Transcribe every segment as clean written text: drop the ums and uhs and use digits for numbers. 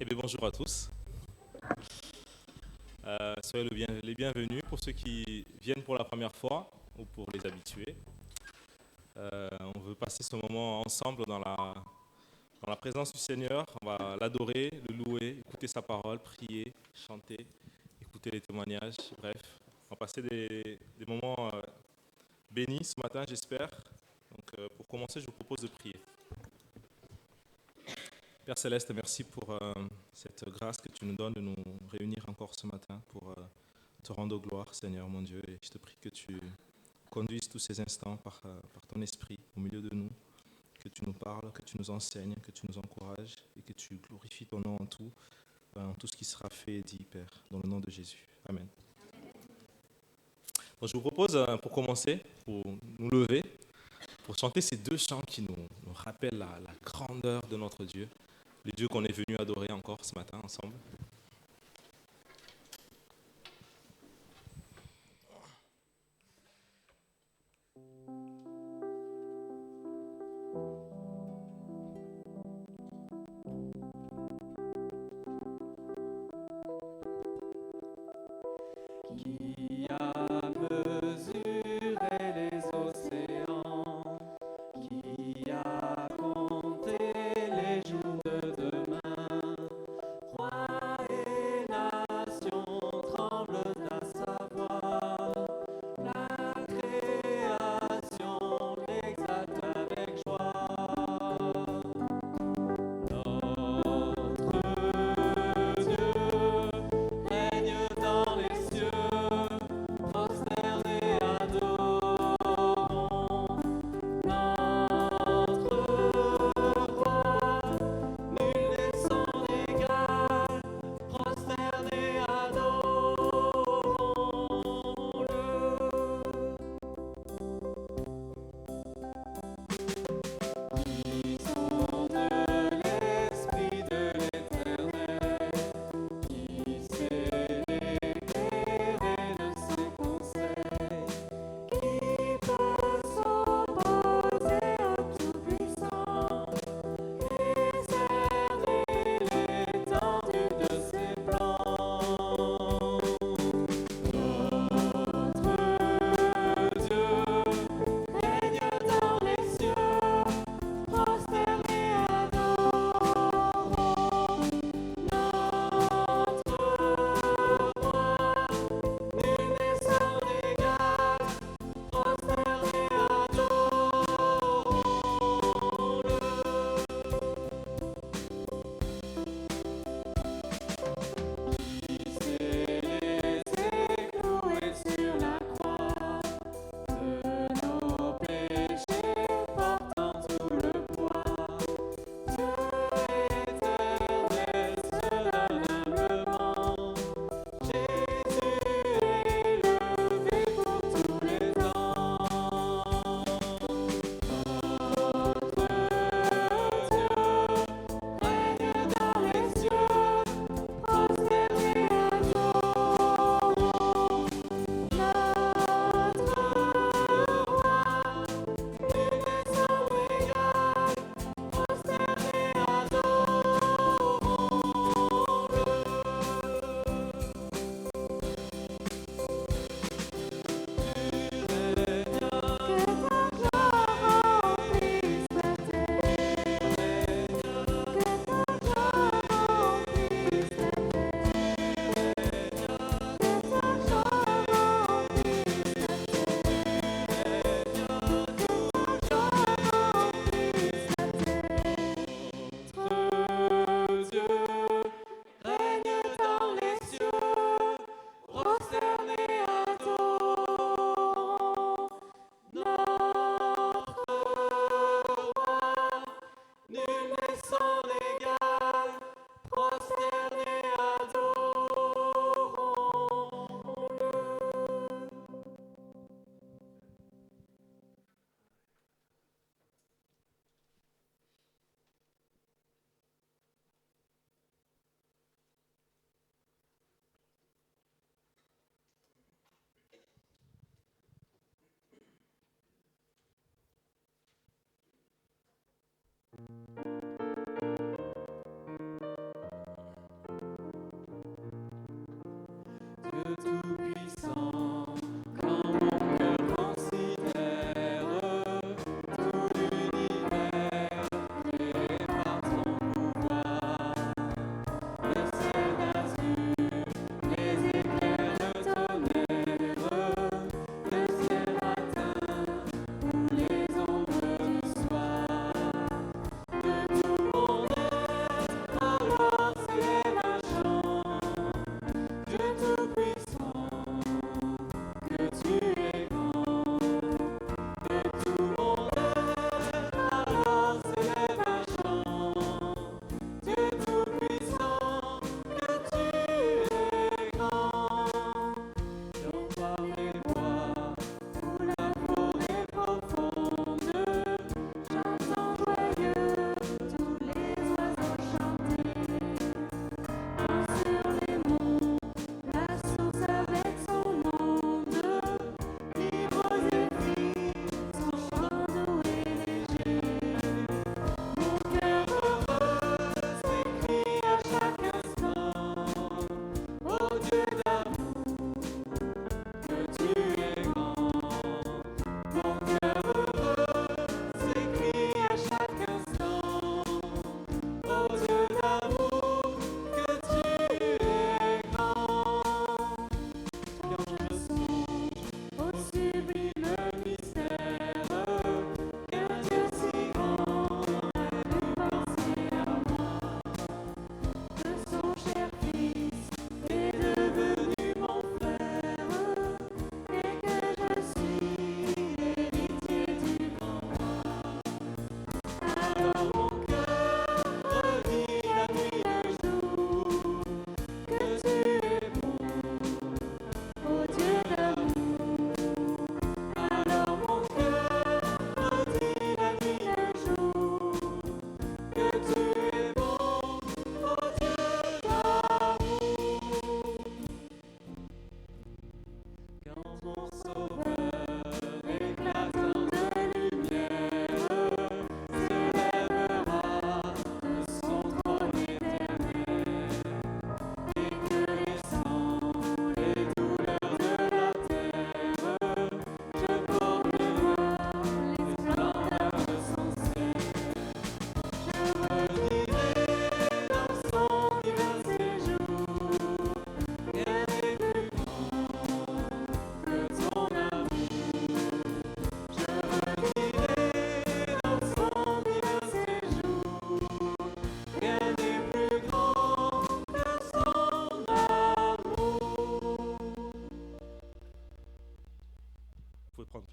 Eh bien, bonjour à tous. Soyez les bienvenus pour ceux qui viennent pour la première fois ou pour les habitués. On veut passer ce moment ensemble dans la présence du Seigneur. On va l'adorer, le louer, écouter sa parole, prier, chanter, écouter les témoignages. Bref, on va passer des moments bénis ce matin, j'espère. Donc, pour commencer, je vous propose de prier. Père Céleste, merci pour cette grâce que tu nous donnes de nous réunir encore ce matin pour te rendre gloire, Seigneur mon Dieu. Et je te prie que tu conduises tous ces instants par ton esprit au milieu de nous, que tu nous parles, que tu nous enseignes, que tu nous encourages et que tu glorifies ton nom en tout ce qui sera fait et dit, Père, dans le nom de Jésus. Amen. Donc, je vous propose, pour commencer, pour nous lever, pour chanter ces deux chants qui nous rappellent la grandeur de notre Dieu, le Dieu qu'on est venu adorer encore ce matin ensemble. Qui a mesuré les océans, qui a compté les jours de demain, roi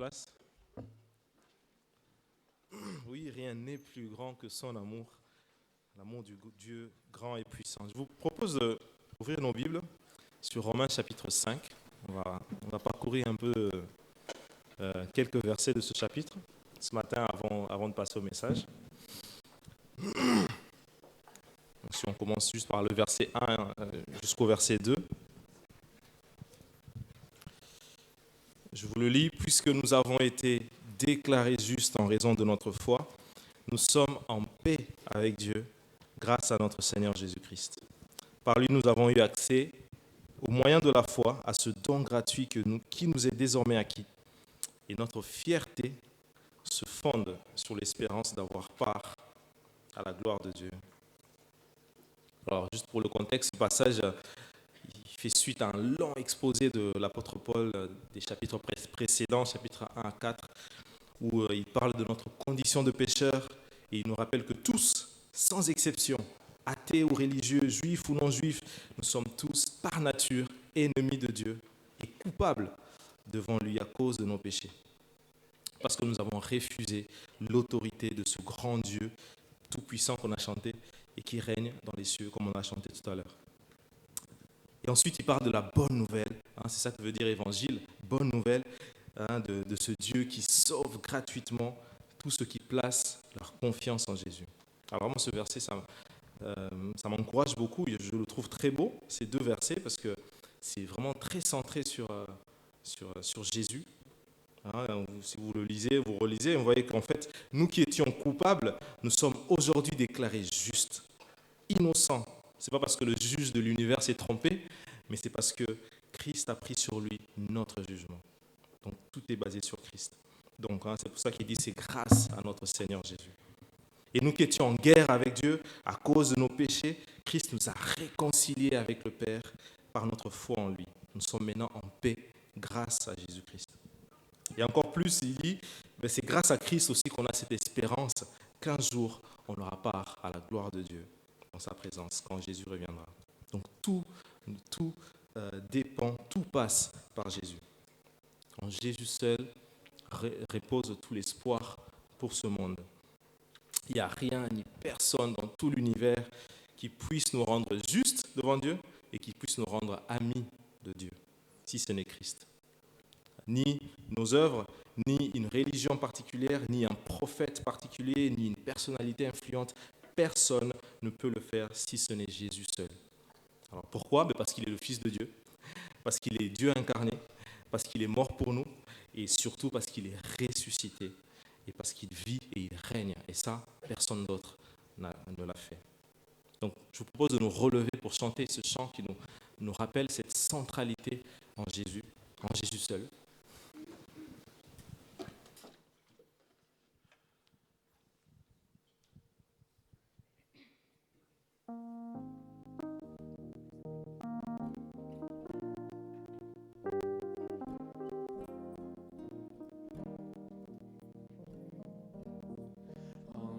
passe. Oui, rien n'est plus grand que son amour, l'amour du Dieu grand et puissant. Je vous propose d'ouvrir nos Bibles sur Romains chapitre 5. On va parcourir un peu quelques versets de ce chapitre ce matin avant de passer au message. Donc, si on commence juste par le verset 1 jusqu'au verset 2. Je vous le lis. Puisque nous avons été déclarés justes en raison de notre foi, nous sommes en paix avec Dieu grâce à notre Seigneur Jésus-Christ. Par lui, nous avons eu accès, au moyen de la foi, à ce don gratuit qui nous est désormais acquis. Et notre fierté se fonde sur l'espérance d'avoir part à la gloire de Dieu. Alors, juste pour le contexte, ce passage il fait suite à un long exposé de l'apôtre Paul des chapitres précédents, chapitres 1 à 4, où il parle de notre condition de pécheur et il nous rappelle que tous, sans exception, athées ou religieux, juifs ou non juifs, nous sommes tous par nature ennemis de Dieu et coupables devant lui à cause de nos péchés. Parce que nous avons refusé l'autorité de ce grand Dieu tout-puissant qu'on a chanté et qui règne dans les cieux, comme on a chanté tout à l'heure. Et ensuite, il parle de la bonne nouvelle, c'est ça que veut dire évangile, bonne nouvelle de ce Dieu qui sauve gratuitement tous ceux qui placent leur confiance en Jésus. Alors vraiment, ce verset, ça m'encourage beaucoup, je le trouve très beau, ces deux versets, parce que c'est vraiment très centré sur Jésus. Si vous le lisez, vous relisez, vous voyez qu'en fait, nous qui étions coupables, nous sommes aujourd'hui déclarés justes, innocents. Ce n'est pas parce que le juge de l'univers s'est trompé, mais c'est parce que Christ a pris sur lui notre jugement. Donc tout est basé sur Christ. Donc c'est pour ça qu'il dit c'est grâce à notre Seigneur Jésus. Et nous qui étions en guerre avec Dieu à cause de nos péchés, Christ nous a réconciliés avec le Père par notre foi en lui. Nous sommes maintenant en paix grâce à Jésus-Christ. Et encore plus, il dit, c'est grâce à Christ aussi qu'on a cette espérance qu'un jour, on aura part à la gloire de Dieu dans sa présence, quand Jésus reviendra. Donc tout dépend, tout passe par Jésus. En Jésus seul repose tout l'espoir pour ce monde. Il n'y a rien ni personne dans tout l'univers qui puisse nous rendre justes devant Dieu et qui puisse nous rendre amis de Dieu, si ce n'est Christ. Ni nos œuvres, ni une religion particulière, ni un prophète particulier, ni une personnalité influente. Personne ne peut le faire si ce n'est Jésus seul. Alors pourquoi ? Parce qu'il est le Fils de Dieu, parce qu'il est Dieu incarné, parce qu'il est mort pour nous, et surtout parce qu'il est ressuscité, et parce qu'il vit et il règne. Et ça, personne d'autre ne l'a fait. Donc je vous propose de nous relever pour chanter ce chant qui nous rappelle cette centralité en Jésus seul.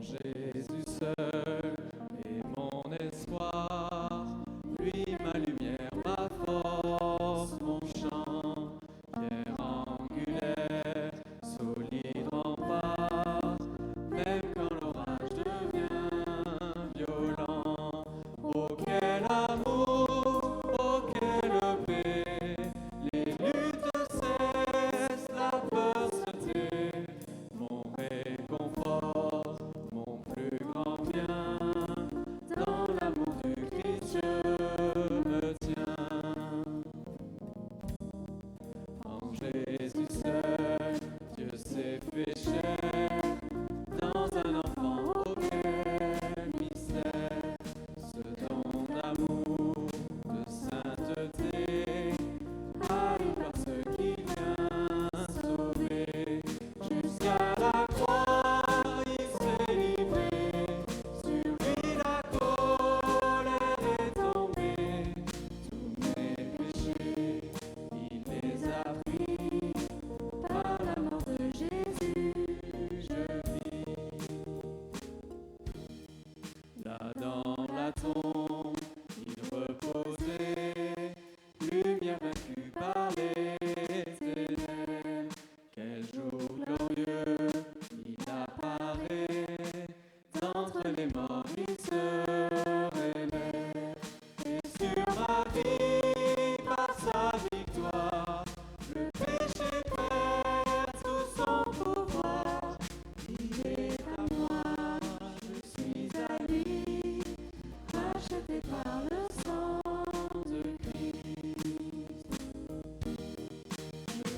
Jésus seul est mon espoir, lui ma lumière, ma force, mon chant, pierre angulaire, solide rempart, même quand l'orage devient violent. Oh quel amour, oh quelle paix, les luttes cessent, la peur se tait, mon réconfort, mon plus grand d'entre les morts, il se réveille. Et sur ma vie, par sa victoire, le péché perd tout son pouvoir. Il est à moi, je suis à lui, racheté par le sang de Christ.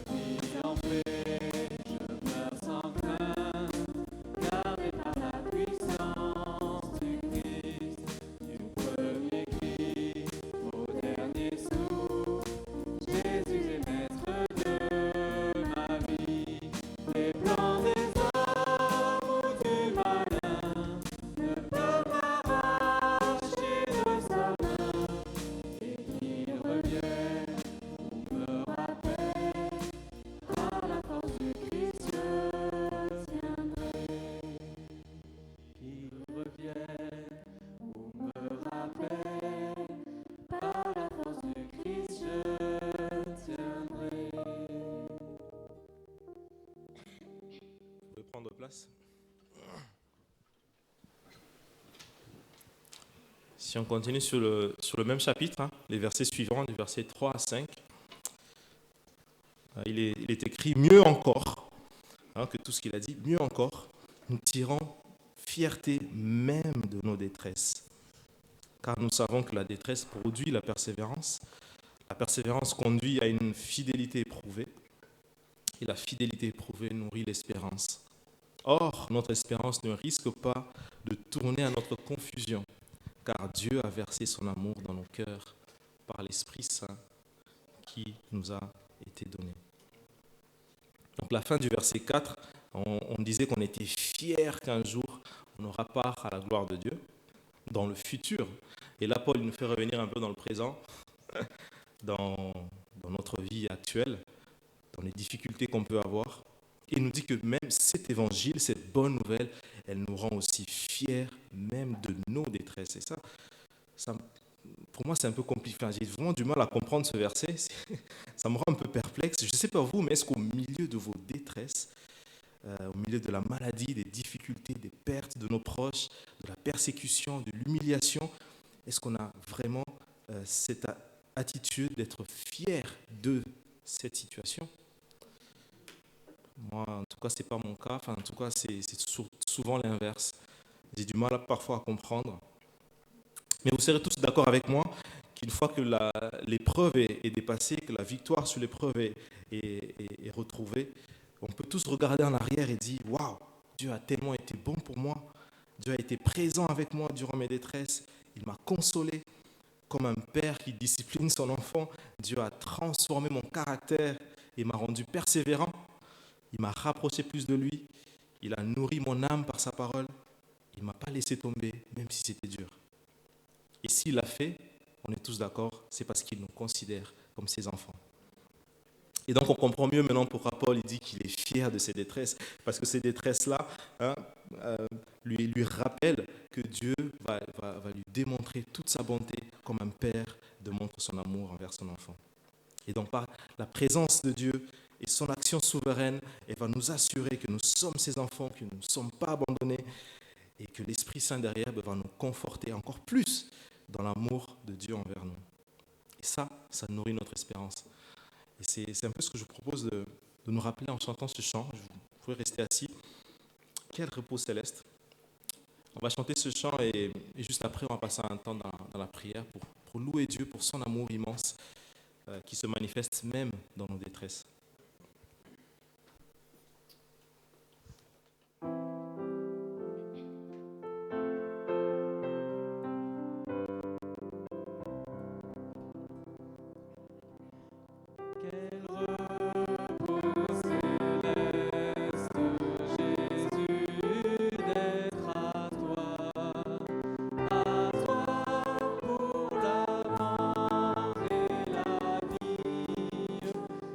Je vis en paix, je meurs sans crainte, gardé par la puissance du Christ. Du premier cri au dernier souffle, Jésus est maître de ma vie. Les plans des hommes ou du malin ne peuvent m'arracher de sa main. Et qu'il revienne ou me rappelle, par la force du Christ je tiendrai. Qu'il revienne ou me rappelle, par la force du Christ je tiendrai. Vous pouvez prendre place. Si on continue sur le même chapitre, les versets suivants, du verset 3 à 5, il est écrit mieux encore, que tout ce qu'il a dit, mieux encore, nous tirons fierté même de nos détresses. Car nous savons que la détresse produit la persévérance conduit à une fidélité éprouvée, et la fidélité éprouvée nourrit l'espérance. Or, notre espérance ne risque pas de tourner à notre confusion, car Dieu a versé son amour dans nos cœurs par l'Esprit Saint qui nous a été donné. Donc la fin du verset 4, on disait qu'on était fiers qu'un jour on aura part à la gloire de Dieu, dans le futur. Et là, Paul nous fait revenir un peu dans le présent, dans notre vie actuelle, dans les difficultés qu'on peut avoir. Et il nous dit que même cet évangile, cette bonne nouvelle, elle nous rend aussi fiers même de nos détresses. Et ça pour moi, c'est un peu compliqué. Enfin, j'ai vraiment du mal à comprendre ce verset. Ça me rend un peu perplexe. Je ne sais pas vous, mais est-ce qu'au milieu de vos détresses, au milieu de la maladie, des difficultés, des pertes de nos proches, de la persécution, de l'humiliation, est-ce qu'on a vraiment cette attitude d'être fier de cette situation? Moi, en tout cas, ce n'est pas mon cas. Enfin, en tout cas, c'est souvent l'inverse. J'ai du mal parfois à comprendre. Mais vous serez tous d'accord avec moi qu'une fois que l'épreuve est dépassée, que la victoire sur l'épreuve est retrouvée, on peut tous regarder en arrière et dire « Waouh, Dieu a tellement été bon pour moi. Dieu a été présent avec moi durant mes détresses. Il m'a consolé comme un père qui discipline son enfant. Dieu a transformé mon caractère et m'a rendu persévérant. Il m'a rapproché plus de lui. Il a nourri mon âme par sa parole. Il ne m'a pas laissé tomber, même si c'était dur. » Et s'il l'a fait, on est tous d'accord, c'est parce qu'il nous considère comme ses enfants. Et donc on comprend mieux maintenant pourquoi Paul il dit qu'il est fier de ses détresses, parce que ces détresses-là lui rappellent que Dieu va lui démontrer toute sa bonté comme un père démontre son amour envers son enfant. Et donc par la présence de Dieu et son action souveraine, elle va nous assurer que nous sommes ses enfants, que nous ne sommes pas abandonnés et que l'Esprit Saint derrière va nous conforter encore plus dans l'amour de Dieu envers nous. Et ça nourrit notre espérance. Et c'est un peu ce que je vous propose de nous rappeler en chantant ce chant. Vous pouvez rester assis. Quel repos céleste. On va chanter ce chant et juste après, on va passer un temps dans la prière pour louer Dieu pour son amour immense qui se manifeste même dans nos détresses.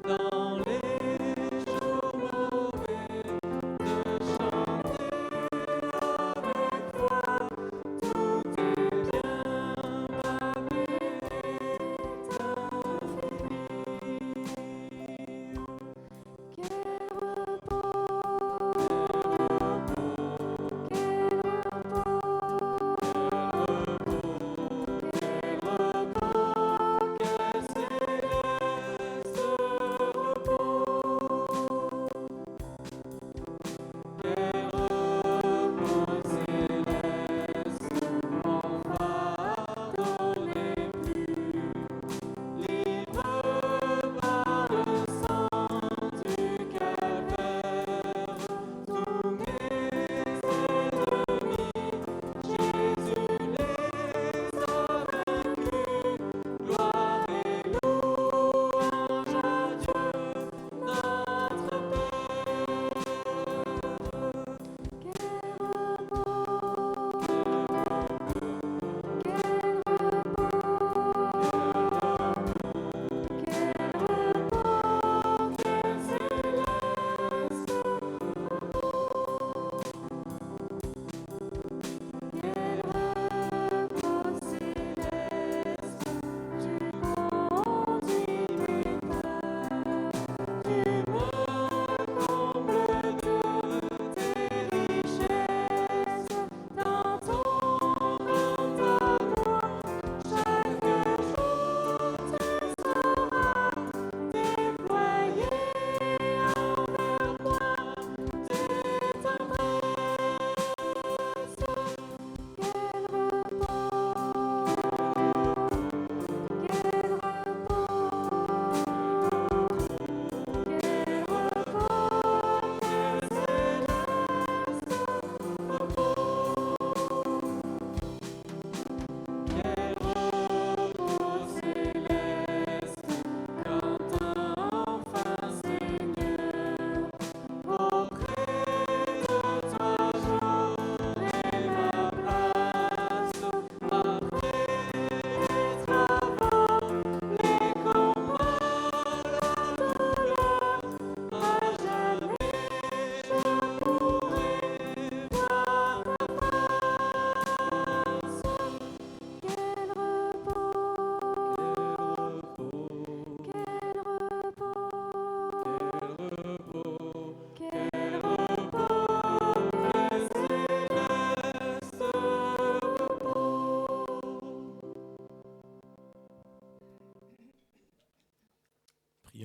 Dans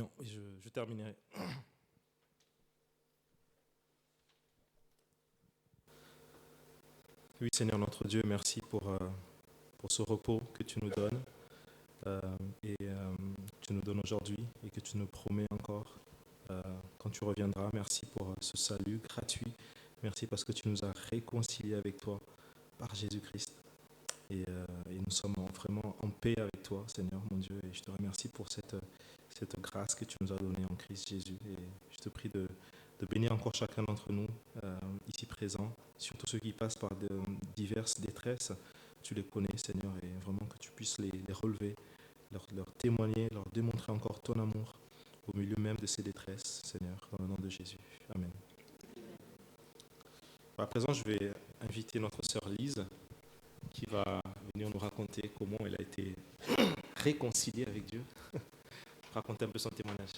Prions et je terminerai. Oui, Seigneur notre Dieu, merci pour ce repos que tu nous donnes tu nous donnes aujourd'hui et que tu nous promets encore quand tu reviendras. Merci pour ce salut gratuit. Merci parce que tu nous as réconciliés avec toi par Jésus-Christ. Et nous sommes vraiment en paix avec toi, Seigneur mon Dieu. Et je te remercie pour cette grâce que tu nous as donnée en Christ Jésus. Et je te prie de bénir encore chacun d'entre nous ici présents, surtout ceux qui passent par de diverses détresses. Tu les connais, Seigneur, et vraiment que tu puisses les relever, leur témoigner, leur démontrer encore ton amour au milieu même de ces détresses, Seigneur, dans le nom de Jésus. Amen. À présent, je vais inviter notre sœur Lise qui va venir nous raconter comment elle a été réconciliée avec Dieu. Raconter un peu son témoignage.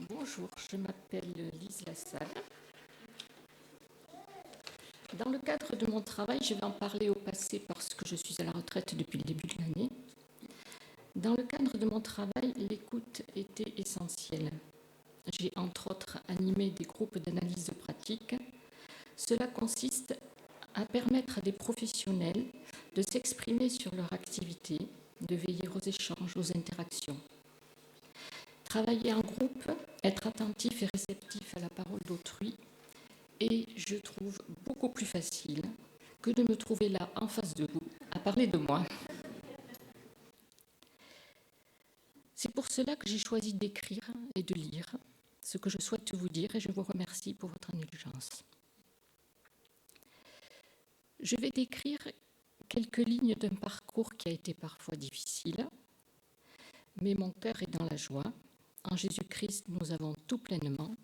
Bonjour, je m'appelle Lise Lassalle. Dans le cadre de mon travail, je vais en parler au passé parce que je suis à la retraite depuis le début de l'année. Dans le cadre de mon travail, l'écoute était essentielle. J'ai entre autres animé des groupes d'analyse de pratique. Cela consiste à permettre à des professionnels de s'exprimer sur leur activité, de veiller aux échanges, aux interactions. Travailler en groupe, être attentif et réceptif à la parole d'autrui est, je trouve, beaucoup plus facile que de me trouver là, en face de vous, à parler de moi. C'est pour cela que j'ai choisi d'écrire et de lire ce que je souhaite vous dire et je vous remercie pour votre indulgence. Je vais décrire quelques lignes d'un parcours qui a été parfois difficile, mais mon cœur est dans la joie. En Jésus-Christ, nous avons tout pleinement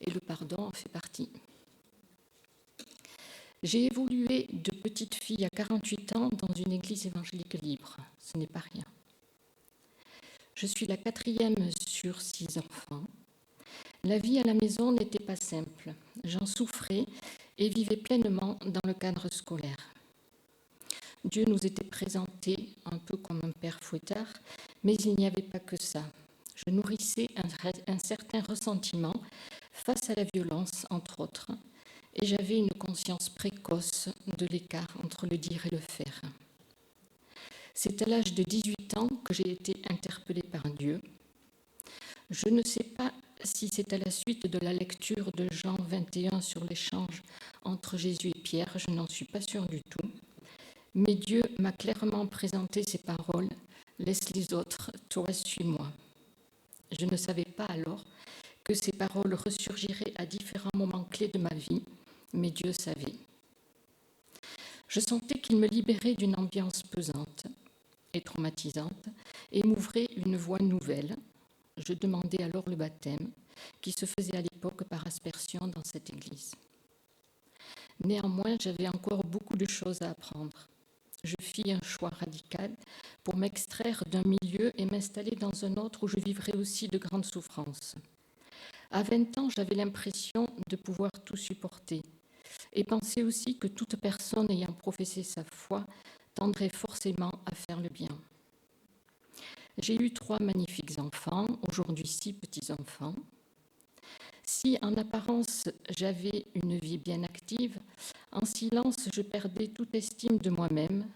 et le pardon en fait partie. J'ai évolué de petite fille à 48 ans dans une église évangélique libre. Ce n'est pas rien. Je suis la 4e sur 6 enfants. La vie à la maison n'était pas simple. J'en souffrais et vivais pleinement dans le cadre scolaire. Dieu nous était présenté un peu comme un père fouettard, mais il n'y avait pas que ça. Je nourrissais un certain ressentiment face à la violence, entre autres, et j'avais une conscience précoce de l'écart entre le dire et le faire. C'est à l'âge de 18 ans que j'ai été interpellée par Dieu. Je ne sais pas si c'est à la suite de la lecture de Jean 21 sur l'échange entre Jésus et Pierre, je n'en suis pas sûre du tout, mais Dieu m'a clairement présenté ces paroles « Laisse les autres, toi suis-moi ». Je ne savais pas alors que ces paroles ressurgiraient à différents moments clés de ma vie, mais Dieu savait. Je sentais qu'il me libérait d'une ambiance pesante et traumatisante et m'ouvrait une voie nouvelle. Je demandais alors le baptême, qui se faisait à l'époque par aspersion dans cette église. Néanmoins, j'avais encore beaucoup de choses à apprendre. Je fis un choix radical pour m'extraire d'un milieu et m'installer dans un autre où je vivrais aussi de grandes souffrances. À 20 ans, j'avais l'impression de pouvoir tout supporter et pensais aussi que toute personne ayant professé sa foi tendrait forcément à faire le bien. J'ai eu 3 magnifiques enfants, aujourd'hui 6 petits-enfants. Si en apparence j'avais une vie bien active, en silence je perdais toute estime de moi-même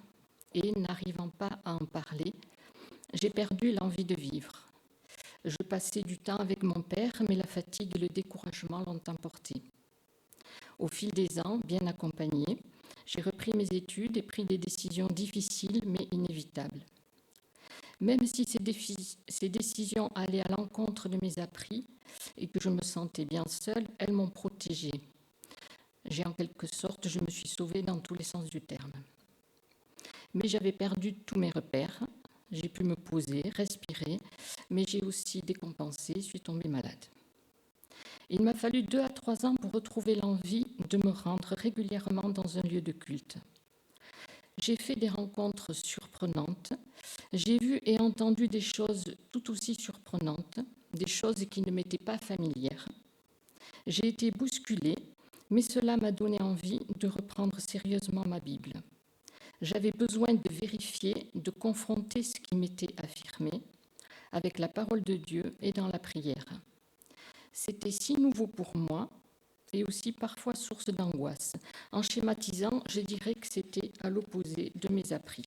et n'arrivant pas à en parler, j'ai perdu l'envie de vivre. Je passais du temps avec mon père, mais la fatigue et le découragement l'ont emporté. Au fil des ans, bien accompagnée, j'ai repris mes études et pris des décisions difficiles mais inévitables. Même si ces décisions allaient à l'encontre de mes appris et que je me sentais bien seule, elles m'ont protégée. En quelque sorte, je me suis sauvée dans tous les sens du terme. Mais j'avais perdu tous mes repères. J'ai pu me poser, respirer, mais j'ai aussi décompensé, suis tombée malade. Il m'a fallu 2 à 3 ans pour retrouver l'envie de me rendre régulièrement dans un lieu de culte. J'ai fait des rencontres surprenantes. J'ai vu et entendu des choses tout aussi surprenantes, des choses qui ne m'étaient pas familières. J'ai été bousculée, mais cela m'a donné envie de reprendre sérieusement ma Bible. J'avais besoin de vérifier, de confronter ce qui m'était affirmé avec la parole de Dieu et dans la prière. C'était si nouveau pour moi et aussi parfois source d'angoisse. En schématisant, je dirais que c'était à l'opposé de mes appris.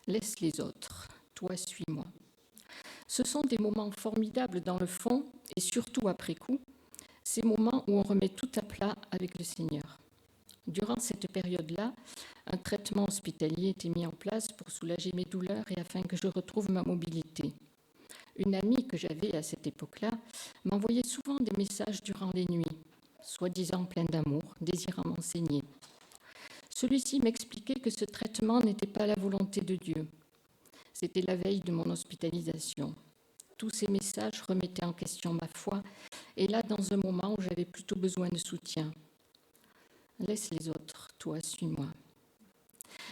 Laisse les autres, toi suis-moi. Ce sont des moments formidables dans le fond et surtout après coup, ces moments où on remet tout à plat avec le Seigneur. Durant cette période-là, un traitement hospitalier était mis en place pour soulager mes douleurs et afin que je retrouve ma mobilité. Une amie que j'avais à cette époque-là m'envoyait souvent des messages durant les nuits, soi-disant pleins d'amour, désirant m'enseigner. Celui-ci m'expliquait que ce traitement n'était pas la volonté de Dieu. C'était la veille de mon hospitalisation. Tous ces messages remettaient en question ma foi, et là, dans un moment où j'avais plutôt besoin de soutien. Laisse les autres, toi, suis-moi.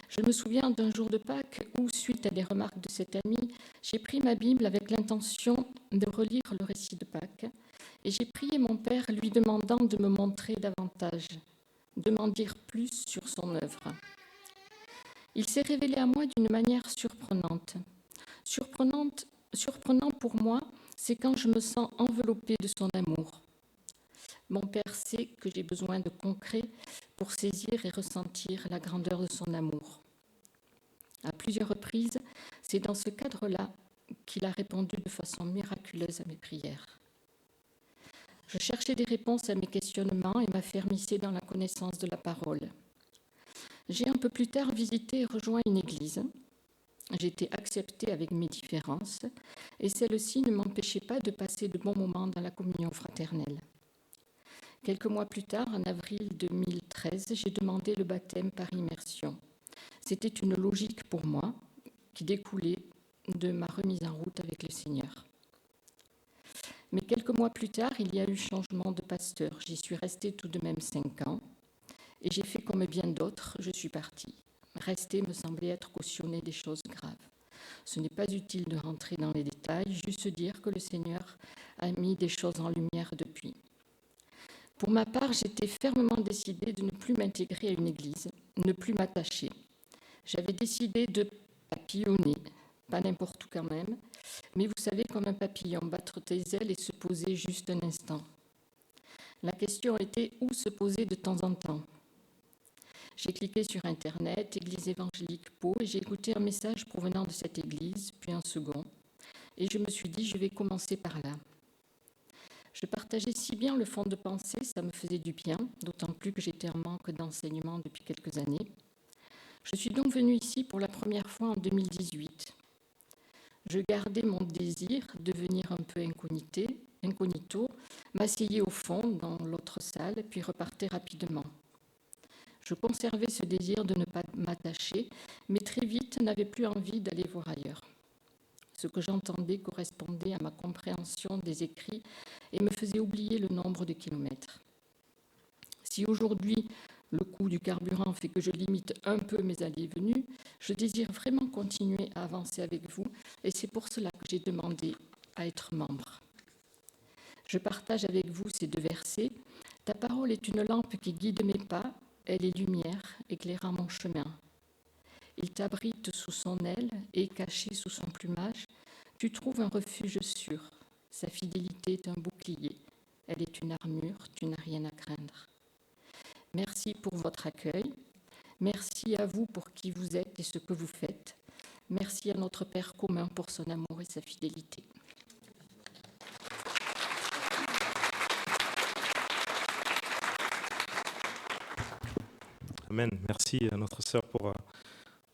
Je me souviens d'un jour de Pâques où, suite à des remarques de cet ami, j'ai pris ma Bible avec l'intention de relire le récit de Pâques, et j'ai prié mon Père lui demandant de me montrer davantage, de m'en dire plus sur son œuvre. Il s'est révélé à moi d'une manière surprenante. Surprenant pour moi, c'est quand je me sens enveloppée de son amour. Mon Père sait que j'ai besoin de concret pour saisir et ressentir la grandeur de son amour. À plusieurs reprises, c'est dans ce cadre-là qu'il a répondu de façon miraculeuse à mes prières. Je cherchais des réponses à mes questionnements et m'affermissais dans la connaissance de la parole. J'ai un peu plus tard visité et rejoint une église. J'étais acceptée avec mes différences et celle-ci ne m'empêchait pas de passer de bons moments dans la communion fraternelle. Quelques mois plus tard, en avril 2013, j'ai demandé le baptême par immersion. C'était une logique pour moi qui découlait de ma remise en route avec le Seigneur. Mais quelques mois plus tard, il y a eu changement de pasteur. J'y suis restée tout de même 5 ans et j'ai fait comme bien d'autres, je suis partie. Rester me semblait être cautionner des choses graves. Ce n'est pas utile de rentrer dans les détails, juste dire que le Seigneur a mis des choses en lumière depuis. Pour ma part, j'étais fermement décidée de ne plus m'intégrer à une église, ne plus m'attacher. J'avais décidé de papillonner, pas n'importe où quand même, mais vous savez, comme un papillon, battre tes ailes et se poser juste un instant. La question était où se poser de temps en temps. J'ai cliqué sur Internet, Église évangélique Pau, et j'ai écouté un message provenant de cette église, puis un second, et je me suis dit, je vais commencer par là. Je partageais si bien le fond de pensée, ça me faisait du bien, d'autant plus que j'étais en manque d'enseignement depuis quelques années. Je suis donc venue ici pour la première fois en 2018. Je gardais mon désir de devenir un peu incognito, m'asseyais au fond dans l'autre salle, puis repartais rapidement. Je conservais ce désir de ne pas m'attacher, mais très vite n'avais plus envie d'aller voir ailleurs. Ce que j'entendais correspondait à ma compréhension des écrits et me faisait oublier le nombre de kilomètres. Si aujourd'hui, le coût du carburant fait que je limite un peu mes allées et venues, je désire vraiment continuer à avancer avec vous et c'est pour cela que j'ai demandé à être membre. Je partage avec vous ces 2 versets. Ta parole est une lampe qui guide mes pas, elle est lumière, éclairant mon chemin. Il t'abrite sous son aile et, caché sous son plumage, tu trouves un refuge sûr. Sa fidélité est un bouclier, elle est une armure, tu n'as rien à craindre. Merci pour votre accueil, merci à vous pour qui vous êtes et ce que vous faites. Merci à notre Père commun pour son amour et sa fidélité. Amen. Merci à notre sœur pour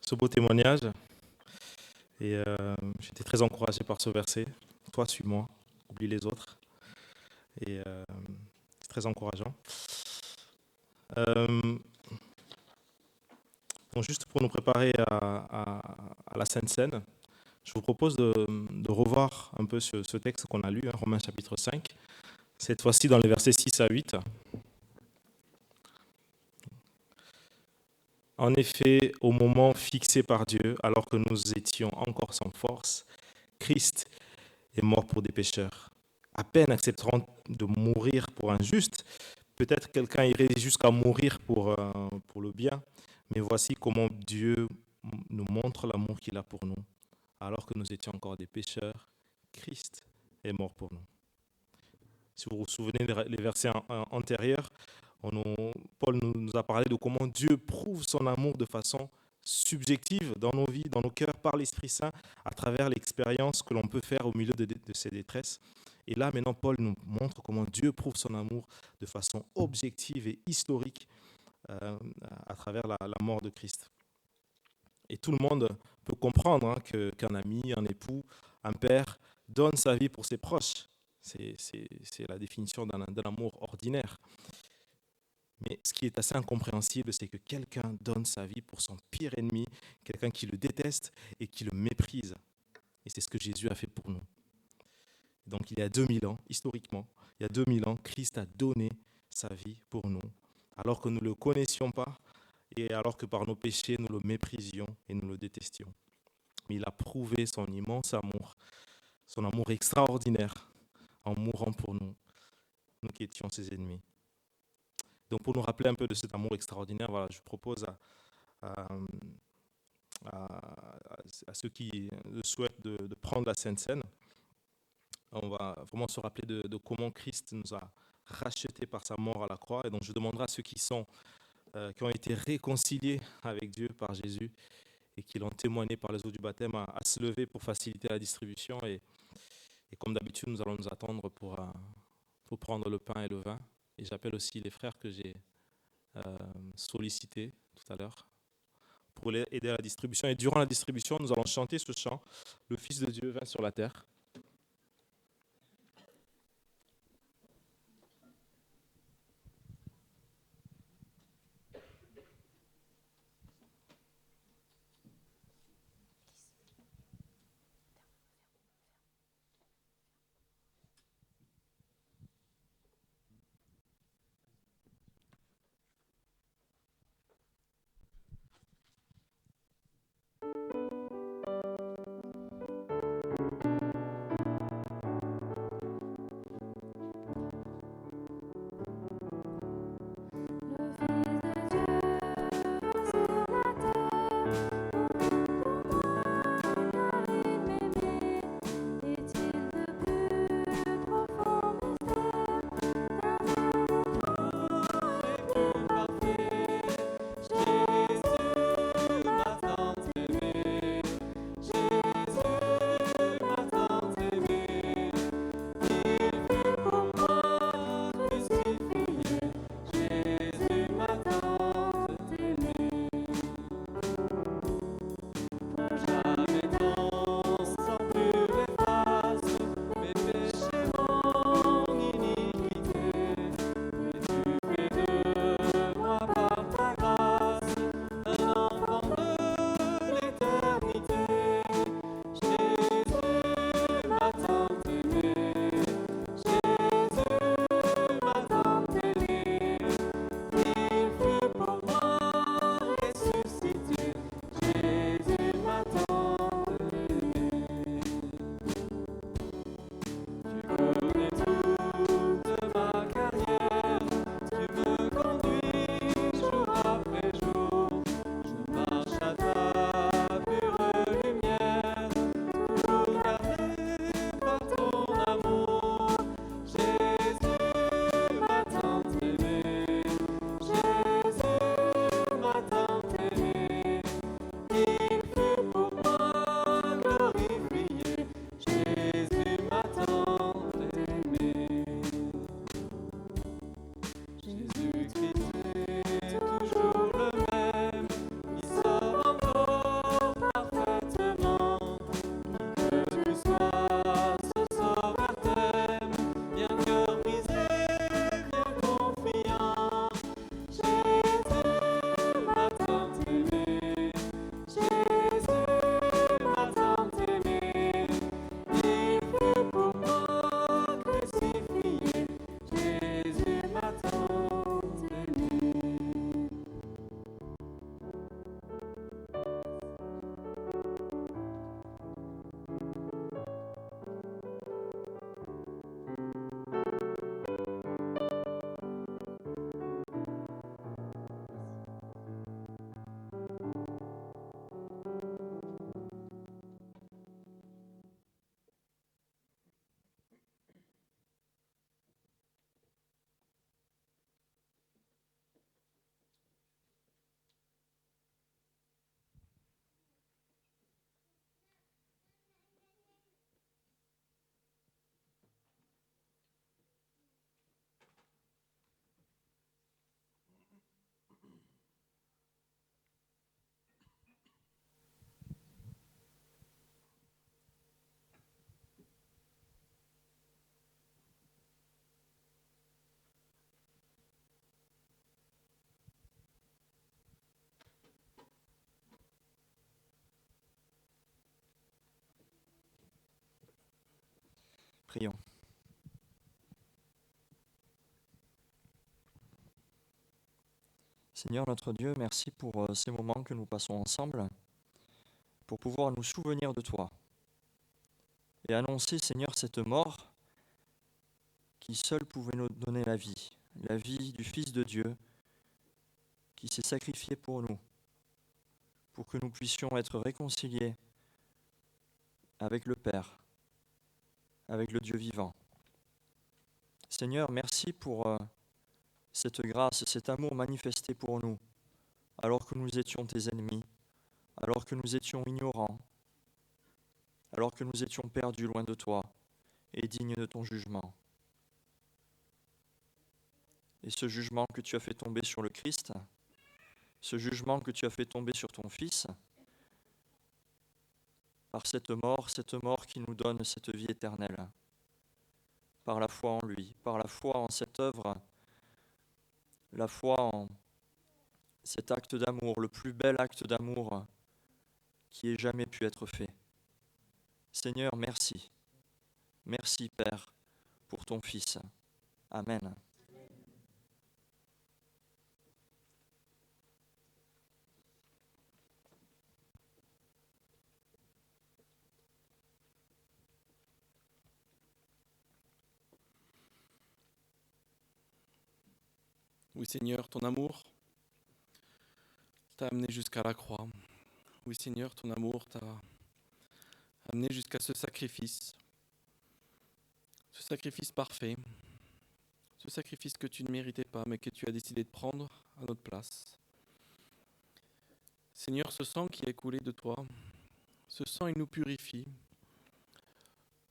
ce beau témoignage. Et j'étais très encouragé par ce verset. Toi, suis-moi, oublie les autres. Et c'est très encourageant. Donc juste pour nous préparer à la Sainte Seine, je vous propose de revoir un peu ce texte qu'on a lu, Romains chapitre 5, cette fois-ci dans les versets 6 à 8. En effet, au moment fixé par Dieu, alors que nous étions encore sans force, Christ est mort pour des pécheurs. À peine accepteront de mourir pour un juste. Peut-être quelqu'un irait jusqu'à mourir pour le bien. Mais voici comment Dieu nous montre l'amour qu'il a pour nous. Alors que nous étions encore des pécheurs, Christ est mort pour nous. Si vous vous souvenez les versets antérieurs, Paul nous a parlé de comment Dieu prouve son amour de façon subjective dans nos vies, dans nos cœurs, par l'Esprit Saint, à travers l'expérience que l'on peut faire au milieu de ces détresses. Et là, maintenant, Paul nous montre comment Dieu prouve son amour de façon objective et historique à travers la mort de Christ. Et tout le monde peut comprendre qu'un ami, un époux, un père donne sa vie pour ses proches. C'est la définition d'un amour ordinaire. Mais ce qui est assez incompréhensible, c'est que quelqu'un donne sa vie pour son pire ennemi, quelqu'un qui le déteste et qui le méprise. Et c'est ce que Jésus a fait pour nous. Donc il y a 2000 ans, historiquement, il y a 2000 ans, Christ a donné sa vie pour nous, alors que nous ne le connaissions pas et alors que par nos péchés, nous le méprisions et nous le détestions. Mais il a prouvé son immense amour, son amour extraordinaire, en mourant pour nous, nous qui étions ses ennemis. Donc pour nous rappeler un peu de cet amour extraordinaire, voilà, je propose à ceux qui le souhaitent de prendre la Sainte Seine. On va vraiment se rappeler de comment Christ nous a rachetés par sa mort à la croix. Et donc je demanderai à ceux qui ont été réconciliés avec Dieu par Jésus et qui l'ont témoigné par les eaux du baptême à se lever pour faciliter la distribution. Et comme d'habitude, nous allons nous attendre pour prendre le pain et le vin. Et j'appelle aussi les frères que j'ai sollicités tout à l'heure pour les aider à la distribution. Et durant la distribution, nous allons chanter ce chant, « Le Fils de Dieu vint sur la terre ». Prions. Seigneur notre Dieu, merci pour ces moments que nous passons ensemble, pour pouvoir nous souvenir de toi et annoncer, Seigneur, cette mort qui seule pouvait nous donner la vie du Fils de Dieu qui s'est sacrifié pour nous, pour que nous puissions être réconciliés avec le Père, avec le Dieu vivant. Seigneur, merci pour cette grâce, cet amour manifesté pour nous, alors que nous étions tes ennemis, alors que nous étions ignorants, alors que nous étions perdus loin de toi et dignes de ton jugement. Et ce jugement que tu as fait tomber sur le Christ, ce jugement que tu as fait tomber sur ton Fils, par cette mort qui nous donne cette vie éternelle, par la foi en lui, par la foi en cette œuvre, la foi en cet acte d'amour, le plus bel acte d'amour qui ait jamais pu être fait. Seigneur, merci. Merci, Père, pour ton Fils. Amen. Oui, Seigneur, ton amour t'a amené jusqu'à la croix. Oui, Seigneur, ton amour t'a amené jusqu'à ce sacrifice parfait, ce sacrifice que tu ne méritais pas, mais que tu as décidé de prendre à notre place. Seigneur, ce sang qui est coulé de toi, ce sang, il nous purifie.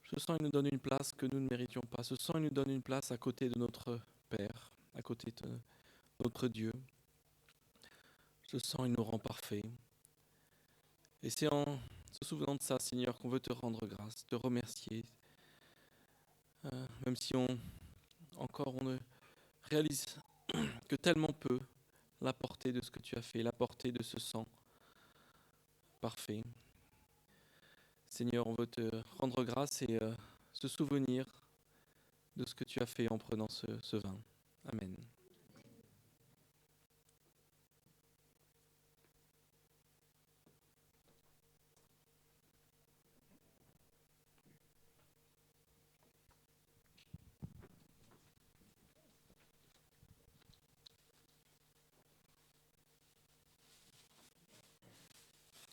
Ce sang, il nous donne une place que nous ne méritions pas. Ce sang, il nous donne une place à côté de notre Père, à côté de notre Dieu. Ce sang, il nous rend parfaits. Et c'est en se souvenant de ça, Seigneur, qu'on veut te rendre grâce, te remercier. Même si on ne réalise que tellement peu la portée de ce que tu as fait, la portée de ce sang parfait. Seigneur, on veut te rendre grâce et se souvenir de ce que tu as fait en prenant ce vin. Amen.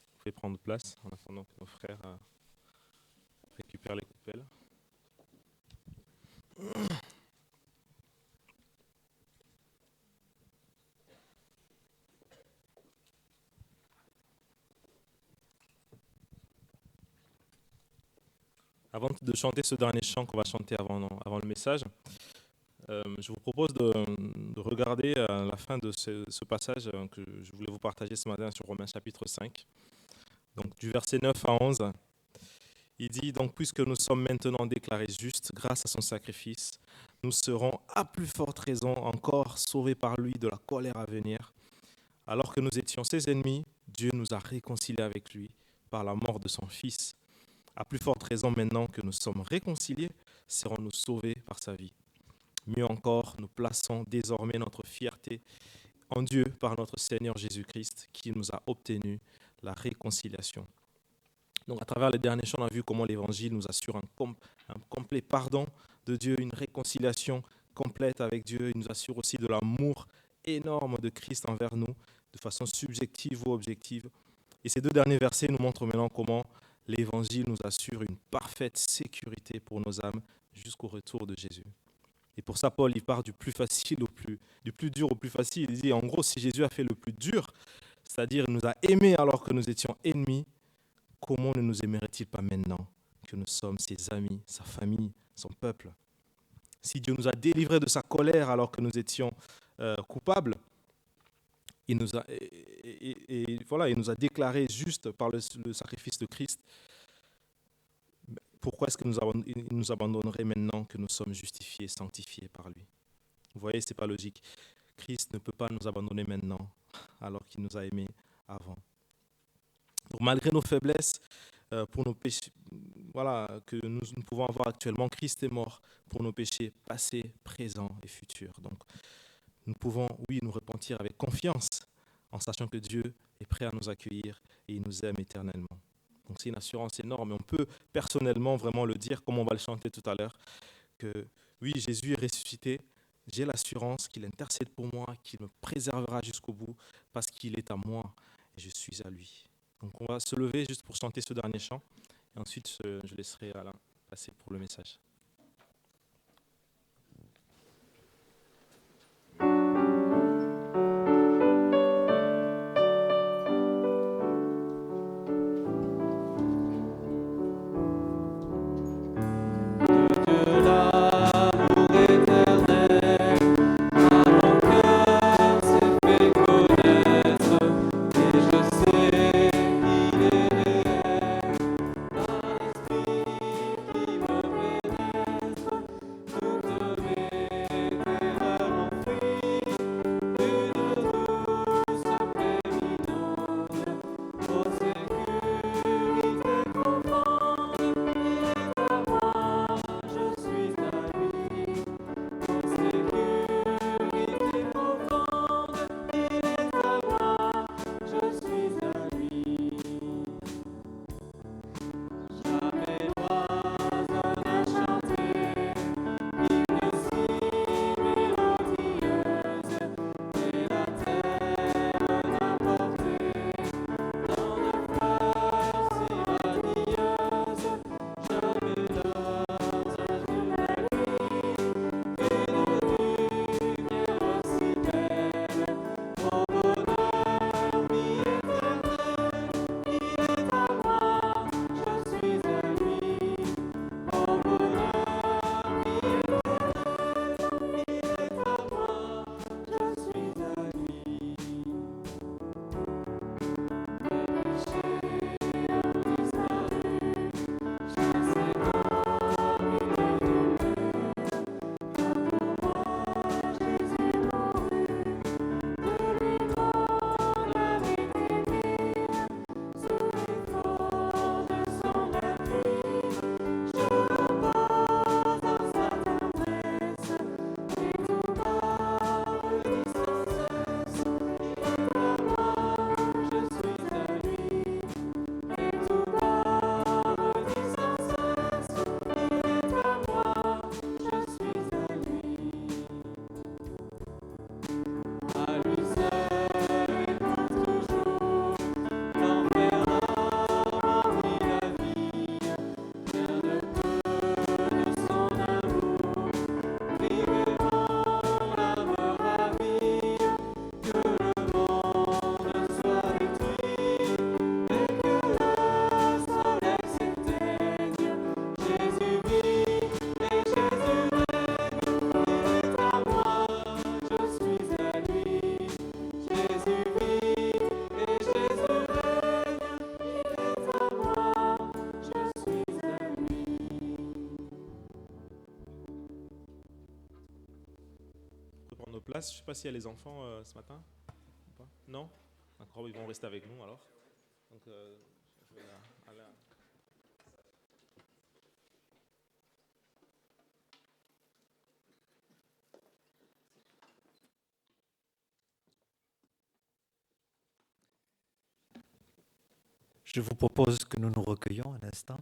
Vous pouvez prendre place en attendant que nos frères récupèrent les coupelles. Avant de chanter ce dernier chant qu'on va chanter avant le message, je vous propose de regarder la fin de ce passage que je voulais vous partager ce matin sur Romains chapitre 5. Donc du verset 9 à 11, il dit « Donc puisque nous sommes maintenant déclarés justes grâce à son sacrifice, nous serons à plus forte raison encore sauvés par lui de la colère à venir. Alors que nous étions ses ennemis, Dieu nous a réconciliés avec lui par la mort de son Fils. À plus forte raison maintenant que nous sommes réconciliés, serons-nous sauvés par sa vie. Mieux encore, nous plaçons désormais notre fierté en Dieu par notre Seigneur Jésus-Christ qui nous a obtenu la réconciliation. » Donc à travers les derniers chants, on a vu comment l'Évangile nous assure un complet pardon de Dieu, une réconciliation complète avec Dieu. Il nous assure aussi de l'amour énorme de Christ envers nous, de façon subjective ou objective. Et ces deux derniers versets nous montrent maintenant comment l'Évangile nous assure une parfaite sécurité pour nos âmes jusqu'au retour de Jésus. Et pour ça, Paul, il part du plus facile du plus dur au plus facile. Il dit, en gros, si Jésus a fait le plus dur, c'est-à-dire il nous a aimés alors que nous étions ennemis, comment ne nous aimerait-il pas maintenant que nous sommes ses amis, sa famille, son peuple? Si Dieu nous a délivrés de sa colère alors que nous étions coupables, il nous a déclarés justes par le sacrifice de Christ. Pourquoi est-ce qu'il nous abandonnerait maintenant que nous sommes justifiés, sanctifiés par lui? Vous voyez, ce n'est pas logique. Christ ne peut pas nous abandonner maintenant alors qu'il nous a aimés avant. Donc, malgré nos faiblesses, pour nos péchés, voilà, que nous pouvons avoir actuellement. Christ est mort pour nos péchés passés, présents et futurs. Donc, nous pouvons, oui, nous repentir avec confiance en sachant que Dieu est prêt à nous accueillir et il nous aime éternellement. Donc, c'est une assurance énorme et on peut personnellement vraiment le dire, comme on va le chanter tout à l'heure, que oui, Jésus est ressuscité. J'ai l'assurance qu'il intercède pour moi, qu'il me préservera jusqu'au bout parce qu'il est à moi et je suis à lui. Donc, on va se lever juste pour chanter ce dernier chant et ensuite je laisserai Alain passer pour le message. De l'amour éternel, à mon cœur s'est fait connaître, et je sais qu'il est réel, par l'esprit qui me pénètre, toutes mes terreurs m'enfuient, une douce paix m'inonde, ô sécurité profonde, il est à moi, je suis à lui, ô sécurité profonde, il est à moi, je suis à lui. Jamais l'oiseau n'a chanté, hymne si mélodieuse, et la terre n'a porté tant de fleurs si radieuses. Jamais leurs âges n'a une lumière si belle, ô bonheur, vie éternelle, il est à moi, je suis à lui, ô bonheur, vie éternelle, il est à moi, je suis à lui. Mes péchés ont disparu, chassés comme une douleur, car pour moi Jésus mourut, de lui mon âme est aimée, sous l'effort de son appui, je repose dans sa tendresse, et tout bas redistant cesse, il est à moi, je suis à lui, et tout bas redistant cesse, il est à moi, je suis à lui. À lui seul et pour toujours, l'enfer n'a rempli la vie, rien ne peut de son amour priver mon âme ravie. Que le monde soit détruit et que le soleil s'éteigne, Jésus vit et Jésus règne, il est à moi, je suis à lui. Jésus vit et Jésus règne, il est à moi, je suis à lui. On peut prendre nos places. Je ne sais pas s'il y a les enfants ce matin ou pas. Non? D'accord, ils vont rester avec nous alors. Donc, je vais aller à- Je vous propose que nous nous recueillions un instant.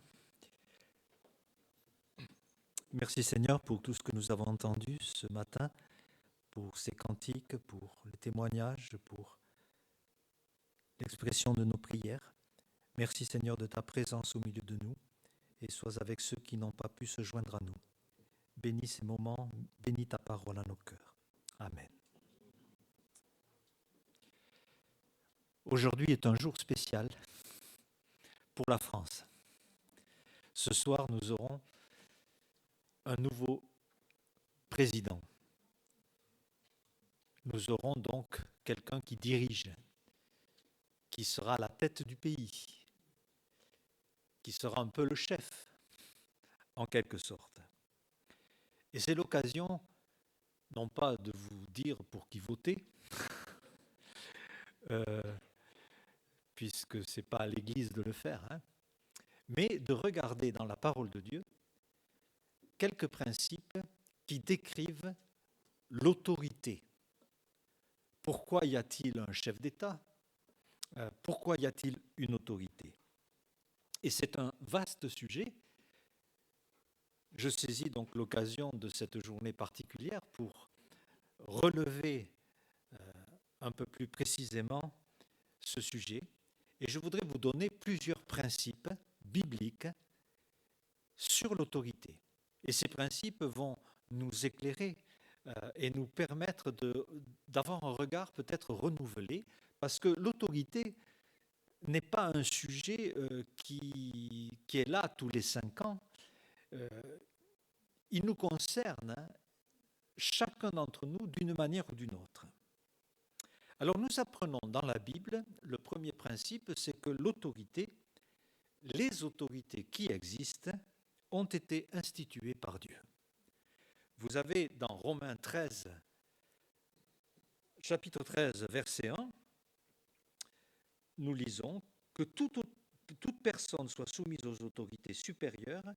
Merci Seigneur pour tout ce que nous avons entendu ce matin, pour ces cantiques, pour les témoignages, pour l'expression de nos prières. Merci Seigneur de ta présence au milieu de nous et sois avec ceux qui n'ont pas pu se joindre à nous. Bénis ces moments, bénis ta parole à nos cœurs. Amen. Aujourd'hui est un jour spécial pour la France. Ce soir, nous aurons un nouveau président. Nous aurons donc quelqu'un qui dirige, qui sera à la tête du pays, qui sera un peu le chef, en quelque sorte. Et c'est l'occasion, non pas de vous dire pour qui voter, puisque ce n'est pas à l'Église de le faire, mais de regarder dans la parole de Dieu quelques principes qui décrivent l'autorité. Pourquoi y a-t-il un chef d'État? Pourquoi y a-t-il une autorité? Et c'est un vaste sujet. Je saisis donc l'occasion de cette journée particulière pour relever un peu plus précisément ce sujet. Et je voudrais vous donner plusieurs principes bibliques sur l'autorité. Et ces principes vont nous éclairer et nous permettre d'avoir un regard peut-être renouvelé, parce que l'autorité n'est pas un sujet qui est là tous les 5 ans. Il nous concerne, chacun d'entre nous, d'une manière ou d'une autre. Alors nous apprenons dans la Bible, le premier principe, c'est que les autorités qui existent, ont été instituées par Dieu. Vous avez dans Romains 13, chapitre 13, verset 1, nous lisons que toute personne soit soumise aux autorités supérieures,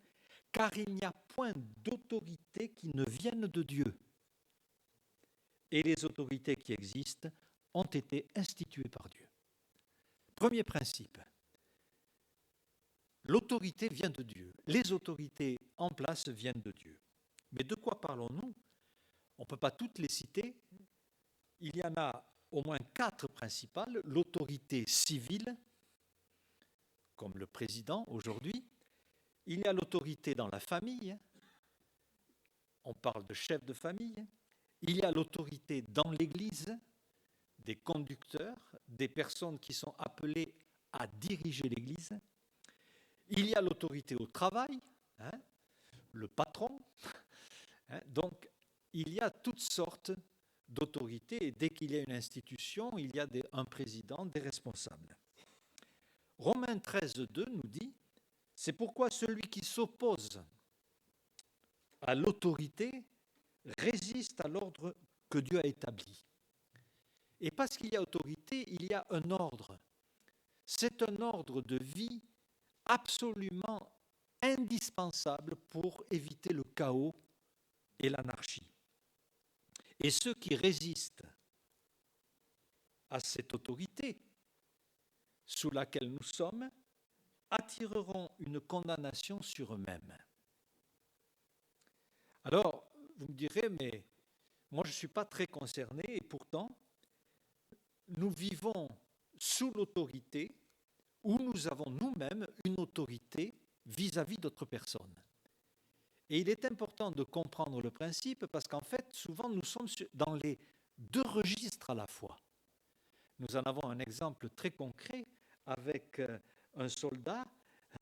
car il n'y a point d'autorité qui ne vienne de Dieu. Et les autorités qui existent ont été instituées par Dieu. Premier principe, l'autorité vient de Dieu. Les autorités en place viennent de Dieu. Mais de quoi parlons-nous? On ne peut pas toutes les citer. Il y en a au moins 4 principales. L'autorité civile, comme le président aujourd'hui. Il y a l'autorité dans la famille. On parle de chef de famille. Il y a l'autorité dans l'Église, des conducteurs, des personnes qui sont appelées à diriger l'Église. Il y a l'autorité au travail, le patron. Donc, il y a toutes sortes d'autorités. Et dès qu'il y a une institution, il y a un président, des responsables. Romains 13, 2 nous dit, c'est pourquoi celui qui s'oppose à l'autorité résiste à l'ordre que Dieu a établi. Et parce qu'il y a autorité, il y a un ordre. C'est un ordre de vie absolument indispensable pour éviter le chaos et l'anarchie. Et ceux qui résistent à cette autorité sous laquelle nous sommes attireront une condamnation sur eux-mêmes. Alors, vous me direz, mais moi je ne suis pas très concerné, et pourtant, nous vivons sous l'autorité où nous avons nous-mêmes une autorité vis-à-vis d'autres personnes. Et il est important de comprendre le principe parce qu'en fait, souvent, nous sommes dans les 2 registres à la fois. Nous en avons un exemple très concret avec un soldat,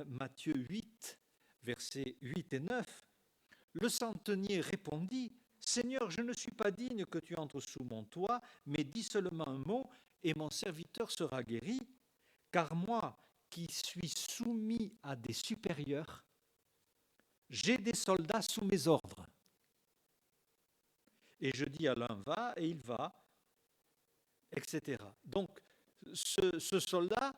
Matthieu 8, versets 8 et 9. Le centenier répondit, « Seigneur, je ne suis pas digne que tu entres sous mon toit, mais dis seulement un mot et mon serviteur sera guéri, car moi qui suis soumis à des supérieurs, j'ai des soldats sous mes ordres. Et je dis à l'un va et il va, etc. » Donc, ce soldat,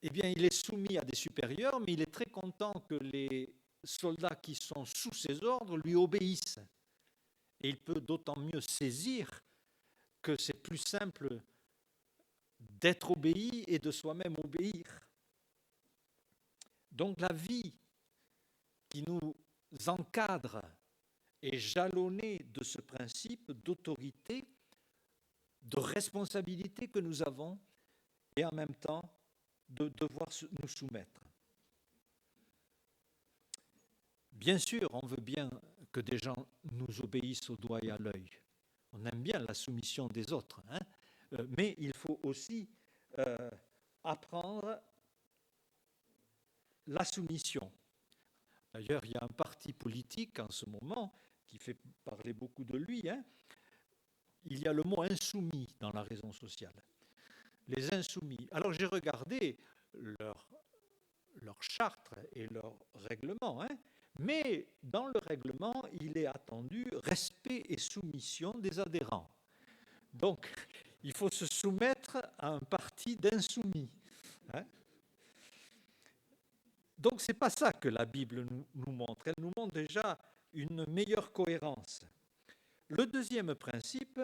eh bien, il est soumis à des supérieurs, mais il est très content que les soldats qui sont sous ses ordres lui obéissent. Et il peut d'autant mieux saisir que c'est plus simple d'être obéi et de soi-même obéir. Donc la vie qui nous encadre est jalonnée de ce principe d'autorité, de responsabilité que nous avons et en même temps de devoir nous soumettre. Bien sûr, on veut bien que des gens nous obéissent au doigt et à l'œil. On aime bien la soumission des autres, mais il faut aussi apprendre la soumission. D'ailleurs, il y a un parti politique en ce moment qui fait parler beaucoup de lui. Il y a le mot insoumis dans la raison sociale. Les insoumis. Alors j'ai regardé leur charte et leur règlement, mais dans le règlement, il est attendu respect et soumission des adhérents. Donc, il faut se soumettre à un parti d'insoumis. Donc, ce n'est pas ça que la Bible nous montre. Elle nous montre déjà une meilleure cohérence. Le deuxième principe,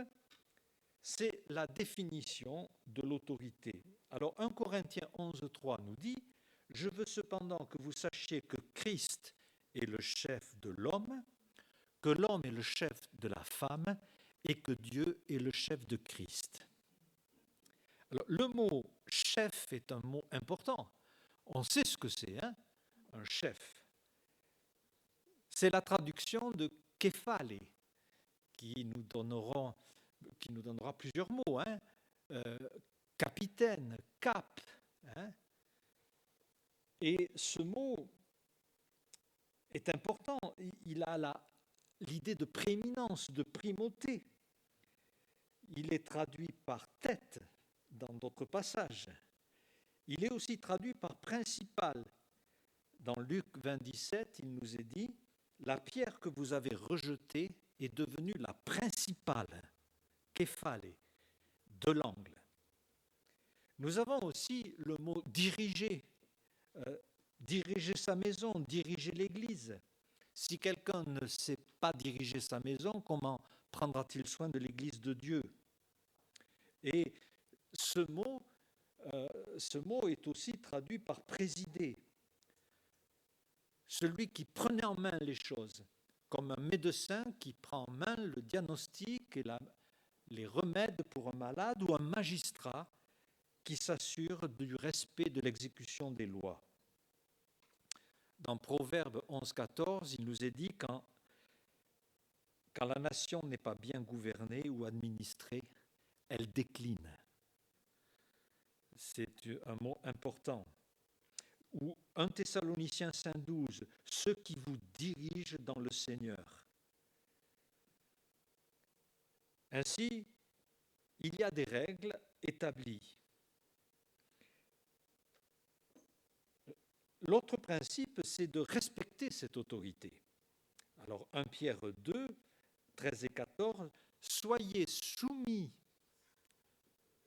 c'est la définition de l'autorité. Alors, 1 Corinthiens 11,3 nous dit « Je veux cependant que vous sachiez que Christ est le chef de l'homme, que l'homme est le chef de la femme et que Dieu est le chef de Christ. » Alors, le mot « chef » est un mot important. On sait ce que c'est, hein, un chef. C'est la traduction de « képhale » qui nous donnera plusieurs mots. Hein. Capitaine, cap. Hein. Et ce mot est important. Il a l'idée de prééminence, de primauté. Il est traduit par tête dans d'autres passages. Il est aussi traduit par principal. Dans Luc 20, 17, il nous est dit « La pierre que vous avez rejetée est devenue la principale, képhale, de l'angle. » Nous avons aussi le mot « diriger », diriger sa maison, diriger l'Église. Si quelqu'un ne sait pas diriger sa maison, comment prendra-t-il soin de l'Église de Dieu? Et ce mot est aussi traduit par présider. Celui qui prenait en main les choses, comme un médecin qui prend en main le diagnostic et les remèdes pour un malade, ou un magistrat qui s'assure du respect de l'exécution des lois. Dans Proverbe 11, 14, il nous est dit quand la nation n'est pas bien gouvernée ou administrée, elle décline. C'est un mot important. Ou 1 Thessaloniciens 5,12, ceux qui vous dirigent dans le Seigneur. Ainsi, il y a des règles établies. L'autre principe, c'est de respecter cette autorité. Alors, 1 Pierre 2, 13 et 14, soyez soumis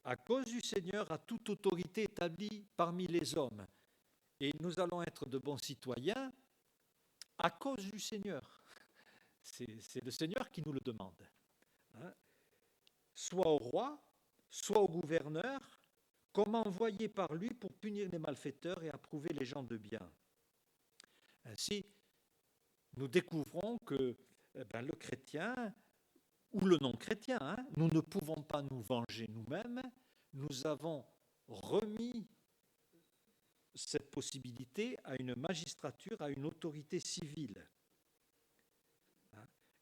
à cause du Seigneur à toute autorité établie parmi les hommes. Et nous allons être de bons citoyens à cause du Seigneur. C'est le Seigneur qui nous le demande. Hein? Soit au roi, soit au gouverneur, comme envoyé par lui pour punir les malfaiteurs et approuver les gens de bien. Ainsi, nous découvrons que le chrétien ou le non-chrétien, hein, nous ne pouvons pas nous venger nous-mêmes, nous avons remis cette possibilité à une magistrature, à une autorité civile.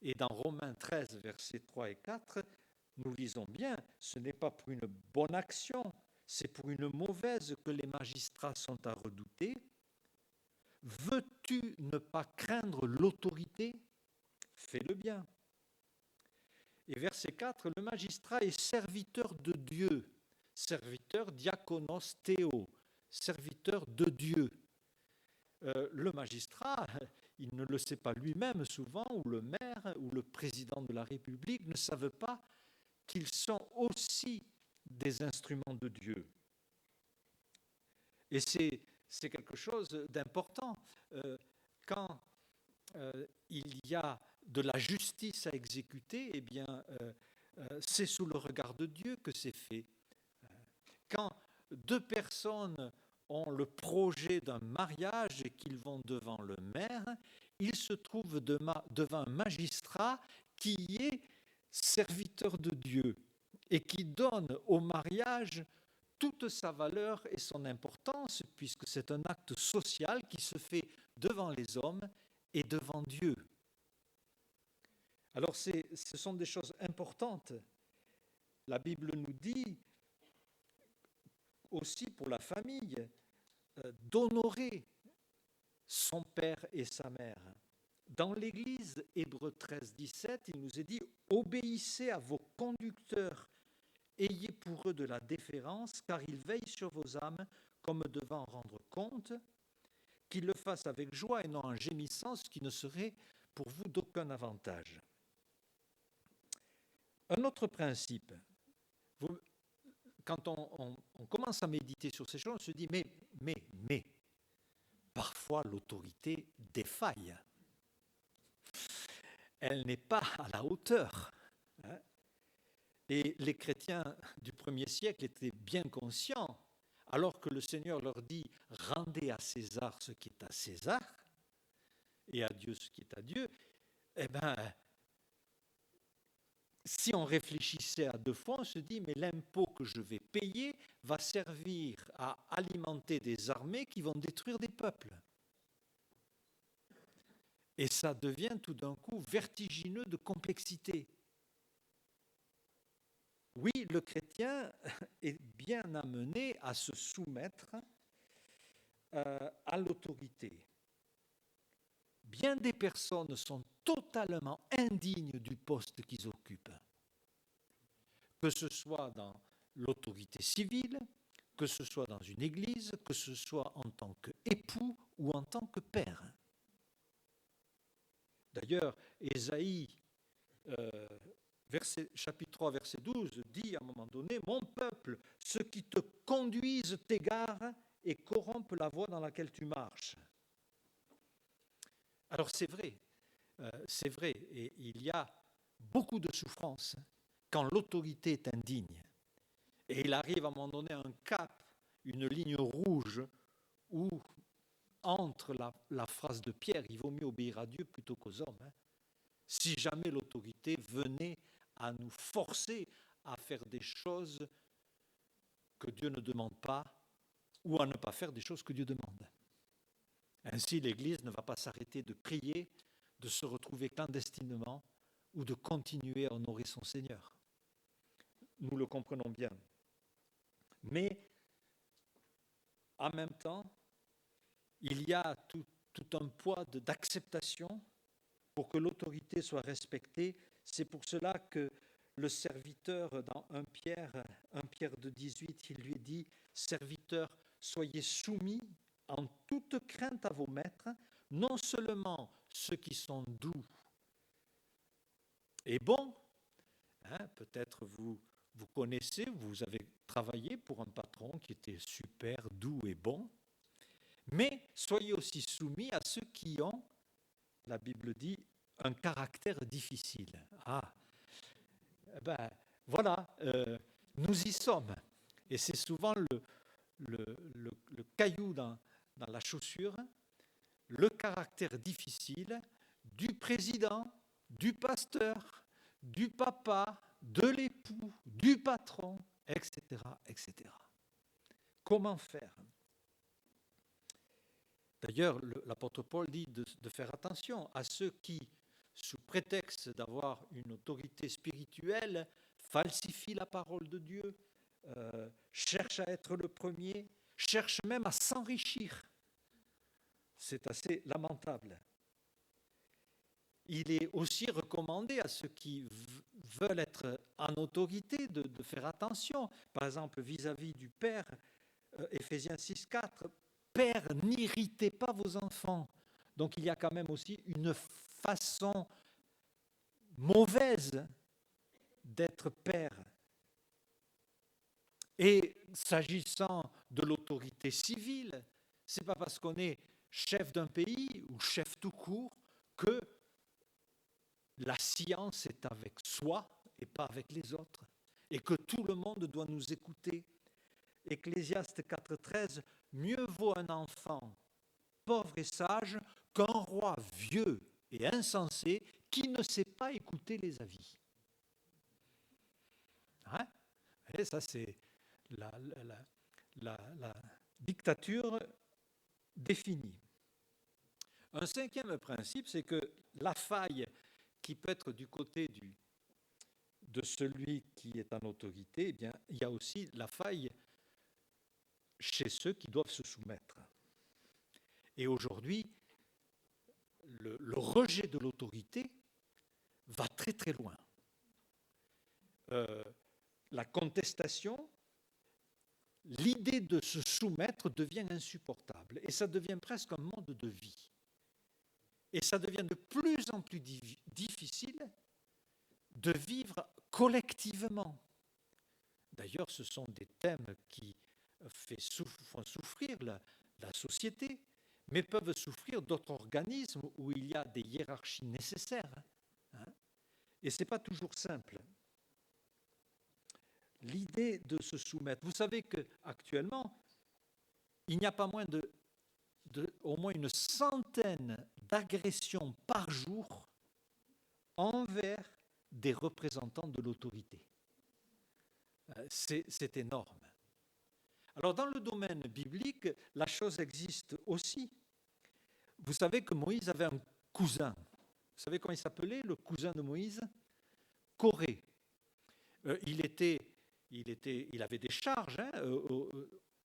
Et dans Romains 13, versets 3 et 4, nous lisons bien, ce n'est pas pour une bonne action, c'est pour une mauvaise que les magistrats sont à redouter. Veux-tu ne pas craindre l'autorité? Fais-le bien. Et verset 4, le magistrat est serviteur de Dieu, serviteur diakonos théo, serviteur de Dieu. Le magistrat, il ne le sait pas lui-même souvent, ou le maire, ou le président de la République ne savent pas qu'ils sont aussi des instruments de Dieu. Et c'est quelque chose d'important. Quand il y a de la justice à exécuter, eh bien, c'est sous le regard de Dieu que c'est fait. Quand deux personnes ont le projet d'un mariage et qu'ils vont devant le maire, ils se trouvent devant un magistrat qui est serviteur de Dieu et qui donne au mariage toute sa valeur et son importance, puisque c'est un acte social qui se fait devant les hommes et devant Dieu. Alors, ce sont des choses importantes. La Bible nous dit aussi pour la famille d'honorer son père et sa mère. Dans l'Église, Hébreux 13, 17, il nous est dit « Obéissez à vos conducteurs, ayez pour eux de la déférence, car ils veillent sur vos âmes comme devant en rendre compte, qu'ils le fassent avec joie et non en gémissant, ce qui ne serait pour vous d'aucun avantage. » Un autre principe, quand on commence à méditer sur ces choses, on se dit mais, parfois l'autorité défaille. Elle n'est pas à la hauteur. Hein. Et les chrétiens du premier siècle étaient bien conscients, alors que le Seigneur leur dit « rendez à César ce qui est à César et à Dieu ce qui est à Dieu », eh bien, si on réfléchissait à deux fois, on se dit « mais l'impôt que je vais payer va servir à alimenter des armées qui vont détruire des peuples ». Et ça devient tout d'un coup vertigineux de complexité. Oui, le chrétien est bien amené à se soumettre à l'autorité. Bien des personnes sont totalement indignes du poste qu'ils occupent, que ce soit dans l'autorité civile, que ce soit dans une église, que ce soit en tant qu'époux ou en tant que père. D'ailleurs, Ésaïe, chapitre 3, verset 12, dit à un moment donné « Mon peuple, ceux qui te conduisent t'égarent et corrompent la voie dans laquelle tu marches. » Alors c'est vrai, et il y a beaucoup de souffrance quand l'autorité est indigne. Et il arrive à un moment donné un cap, une ligne rouge, où entre la phrase de Pierre, il vaut mieux obéir à Dieu plutôt qu'aux hommes. Hein. Si jamais l'autorité venait à nous forcer à faire des choses que Dieu ne demande pas, ou à ne pas faire des choses que Dieu demande. Ainsi, l'Église ne va pas s'arrêter de prier, de se retrouver clandestinement ou de continuer à honorer son Seigneur. Nous le comprenons bien. Mais, en même temps, il y a tout un poids d'acceptation pour que l'autorité soit respectée. C'est pour cela que le serviteur, dans 1 Pierre 2,18, il lui dit « Serviteurs, soyez soumis en toute crainte à vos maîtres, non seulement ceux qui sont doux et bons, hein, peut-être vous connaissez, vous avez travaillé pour un patron qui était super doux et bon, mais soyez aussi soumis à ceux qui ont, la Bible dit, un caractère difficile. Ah, ben voilà, nous y sommes. Et c'est souvent le caillou dans la chaussure, le caractère difficile du président, du pasteur, du papa, de l'époux, du patron, etc., etc. Comment faire ? D'ailleurs, l'apôtre Paul dit de faire attention à ceux qui, sous prétexte d'avoir une autorité spirituelle, falsifient la parole de Dieu, cherchent à être le premier, cherchent même à s'enrichir. C'est assez lamentable. Il est aussi recommandé à ceux qui veulent être en autorité de faire attention. Par exemple, vis-à-vis du Père, Éphésiens 6,4, « Père, n'irritez pas vos enfants ». Donc il y a quand même aussi une façon mauvaise d'être père. Et s'agissant de l'autorité civile, ce n'est pas parce qu'on est chef d'un pays ou chef tout court que la science est avec soi et pas avec les autres, et que tout le monde doit nous écouter. Ecclésiaste 4,13, « Mieux vaut un enfant pauvre et sage qu'un roi vieux et insensé qui ne sait pas écouter les avis. » Hein? Et ça, c'est la dictature définie. Un cinquième principe, c'est que la faille qui peut être du côté de celui qui est en autorité, eh bien, il y a aussi la faille chez ceux qui doivent se soumettre. Et aujourd'hui, le rejet de l'autorité va très très loin. La contestation, l'idée de se soumettre devient insupportable et ça devient presque un mode de vie. Et ça devient de plus en plus difficile de vivre collectivement. D'ailleurs, ce sont des thèmes qui font souffrir la société, mais peuvent souffrir d'autres organismes où il y a des hiérarchies nécessaires. Hein. Et ce n'est pas toujours simple. L'idée de se soumettre. Vous savez qu'actuellement, il n'y a pas moins au moins une centaine d'agressions par jour envers des représentants de l'autorité. C'est énorme. Alors dans le domaine biblique, la chose existe aussi. Vous savez que Moïse avait un cousin. Vous savez comment il s'appelait, le cousin de Moïse? Coré. Il avait des charges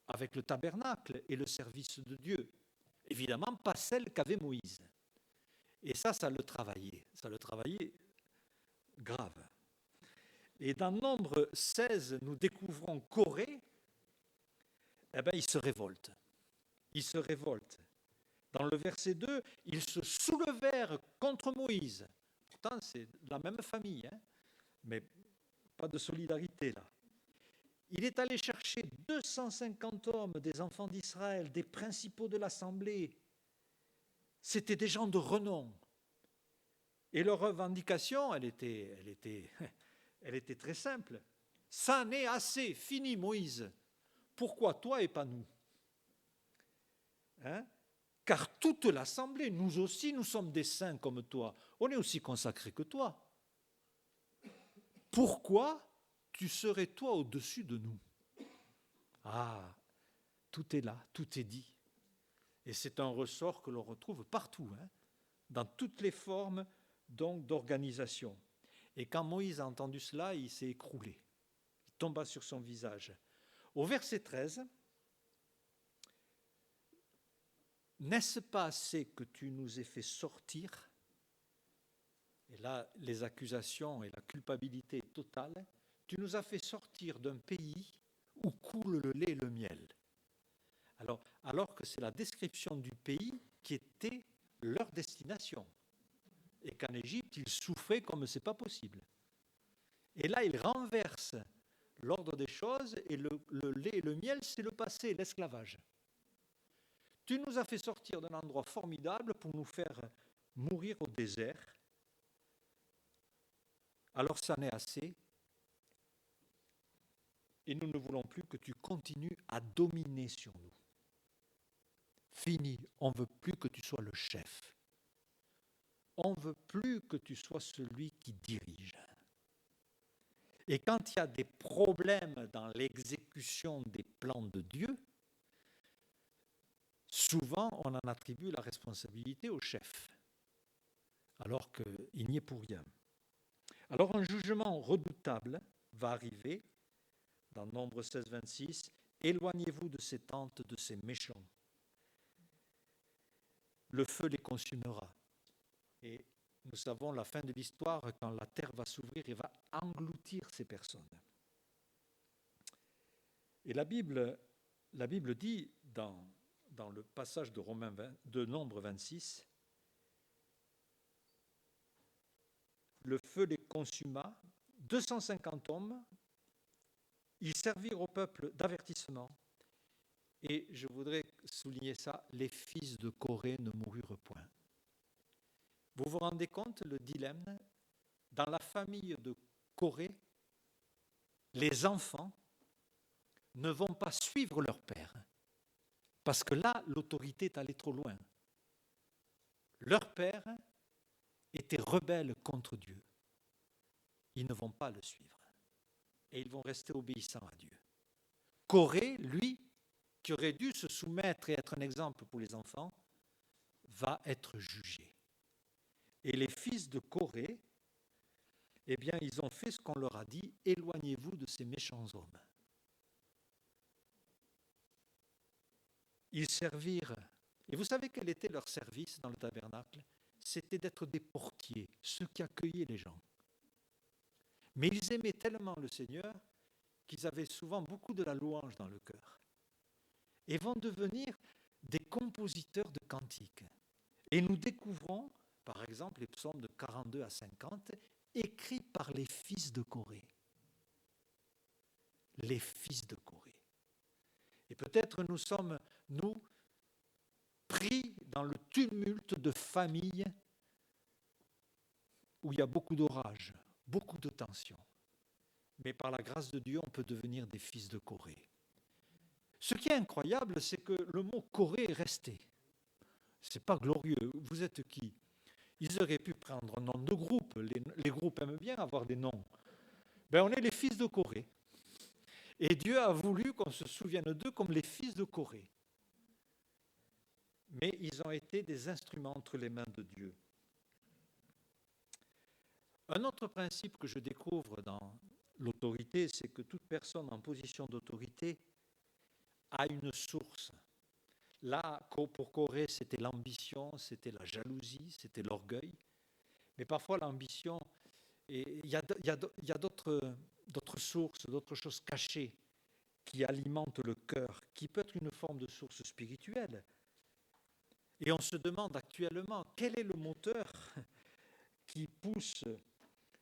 avec le tabernacle et le service de Dieu. Évidemment, pas celle qu'avait Moïse. Et ça le travaillait. Ça le travaillait grave. Et dans Nombre 16, nous découvrons Coré, il se révolte. Il se révolte. Dans le verset 2, ils se soulevèrent contre Moïse. Pourtant, c'est la même famille, mais pas de solidarité là. Il est allé chercher 250 hommes, des enfants d'Israël, des principaux de l'assemblée. C'était des gens de renom. Et leur revendication, elle était très simple. Ça n'est assez, fini Moïse. Pourquoi toi et pas nous? Car toute l'assemblée, nous aussi, nous sommes des saints comme toi. On est aussi consacrés que toi. Pourquoi tu serais toi au-dessus de nous? Ah, tout est là, tout est dit. Et c'est un ressort que l'on retrouve partout, dans toutes les formes donc d'organisation. Et quand Moïse a entendu cela, il s'est écroulé. Il tomba sur son visage. Au verset 13, « N'est-ce pas assez que tu nous aies fait sortir ?» Et là, les accusations et la culpabilité totale. « Tu nous as fait sortir d'un pays où coule le lait et le miel. » Alors que c'est la description du pays qui était leur destination. Et qu'en Égypte, ils souffraient comme ce n'est pas possible. Et là, ils renversent l'ordre des choses, et le lait et le miel, c'est le passé, l'esclavage. Tu nous as fait sortir d'un endroit formidable pour nous faire mourir au désert. Alors ça n'est assez. Et nous ne voulons plus que tu continues à dominer sur nous. Fini, on ne veut plus que tu sois le chef. On ne veut plus que tu sois celui qui dirige. Et quand il y a des problèmes dans l'exécution des plans de Dieu, souvent on en attribue la responsabilité au chef, alors qu'il n'y est pour rien. Alors un jugement redoutable va arriver dans Nombre 16, 26. « Éloignez-vous de ces tentes, de ces méchants. Le feu les consumera. » Et nous savons la fin de l'histoire, quand la terre va s'ouvrir et va engloutir ces personnes. Et la Bible dit dans le passage de Nombre 26, le feu les consuma, 250 hommes, ils servirent au peuple d'avertissement. Et je voudrais souligner ça, les fils de Coré ne moururent point. Vous vous rendez compte le dilemme? Dans la famille de Coré, les enfants ne vont pas suivre leur père, parce que là, l'autorité est allée trop loin. Leur père était rebelle contre Dieu. Ils ne vont pas le suivre. Et ils vont rester obéissants à Dieu. Coré, lui, qui aurait dû se soumettre et être un exemple pour les enfants, va être jugé. Et les fils de Coré, ils ont fait ce qu'on leur a dit, éloignez-vous de ces méchants hommes. Ils servirent. Et vous savez quel était leur service dans le tabernacle? C'était d'être des portiers, ceux qui accueillaient les gens. Mais ils aimaient tellement le Seigneur qu'ils avaient souvent beaucoup de la louange dans le cœur. Et vont devenir des compositeurs de cantiques. Et nous découvrons, par exemple, les psaumes de 42 à 50, écrits par les fils de Coré. Les fils de Coré. Et peut-être nous sommes, pris tumulte de familles où il y a beaucoup d'orages, beaucoup de tensions. Mais par la grâce de Dieu, on peut devenir des fils de Corée. Ce qui est incroyable, c'est que le mot Corée est resté. Ce n'est pas glorieux. Vous êtes qui? Ils auraient pu prendre un nom de groupe. Les groupes aiment bien avoir des noms. On est les fils de Corée. Et Dieu a voulu qu'on se souvienne d'eux comme les fils de Corée. Mais ils ont été des instruments entre les mains de Dieu. Un autre principe que je découvre dans l'autorité, c'est que toute personne en position d'autorité a une source. Là, pour Corée, c'était l'ambition, c'était la jalousie, c'était l'orgueil. Mais parfois, l'ambition, il y a d'autres sources, d'autres choses cachées qui alimentent le cœur, qui peut être une forme de source spirituelle. Et on se demande actuellement, quel est le moteur qui pousse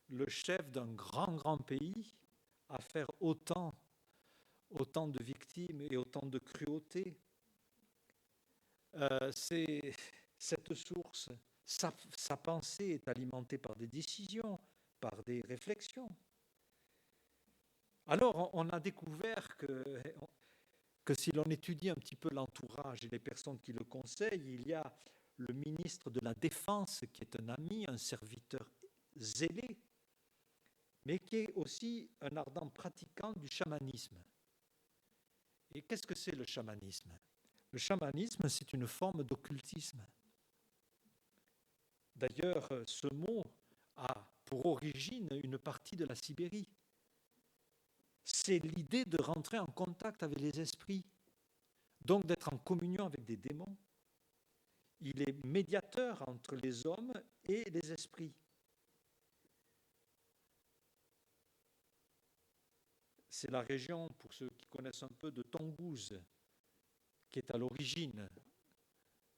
le chef d'un grand pays à faire autant de victimes et autant de cruauté? C'est cette source, sa pensée est alimentée par des décisions, par des réflexions. Alors, on a découvert que si l'on étudie un petit peu l'entourage et les personnes qui le conseillent, il y a le ministre de la Défense qui est un ami, un serviteur zélé, mais qui est aussi un ardent pratiquant du chamanisme. Et qu'est-ce que c'est le chamanisme? Le chamanisme, c'est une forme d'occultisme. D'ailleurs, ce mot a pour origine une partie de la Sibérie. C'est l'idée de rentrer en contact avec les esprits, donc d'être en communion avec des démons. Il est médiateur entre les hommes et les esprits. C'est la région, pour ceux qui connaissent un peu, de Tongouz, qui est à l'origine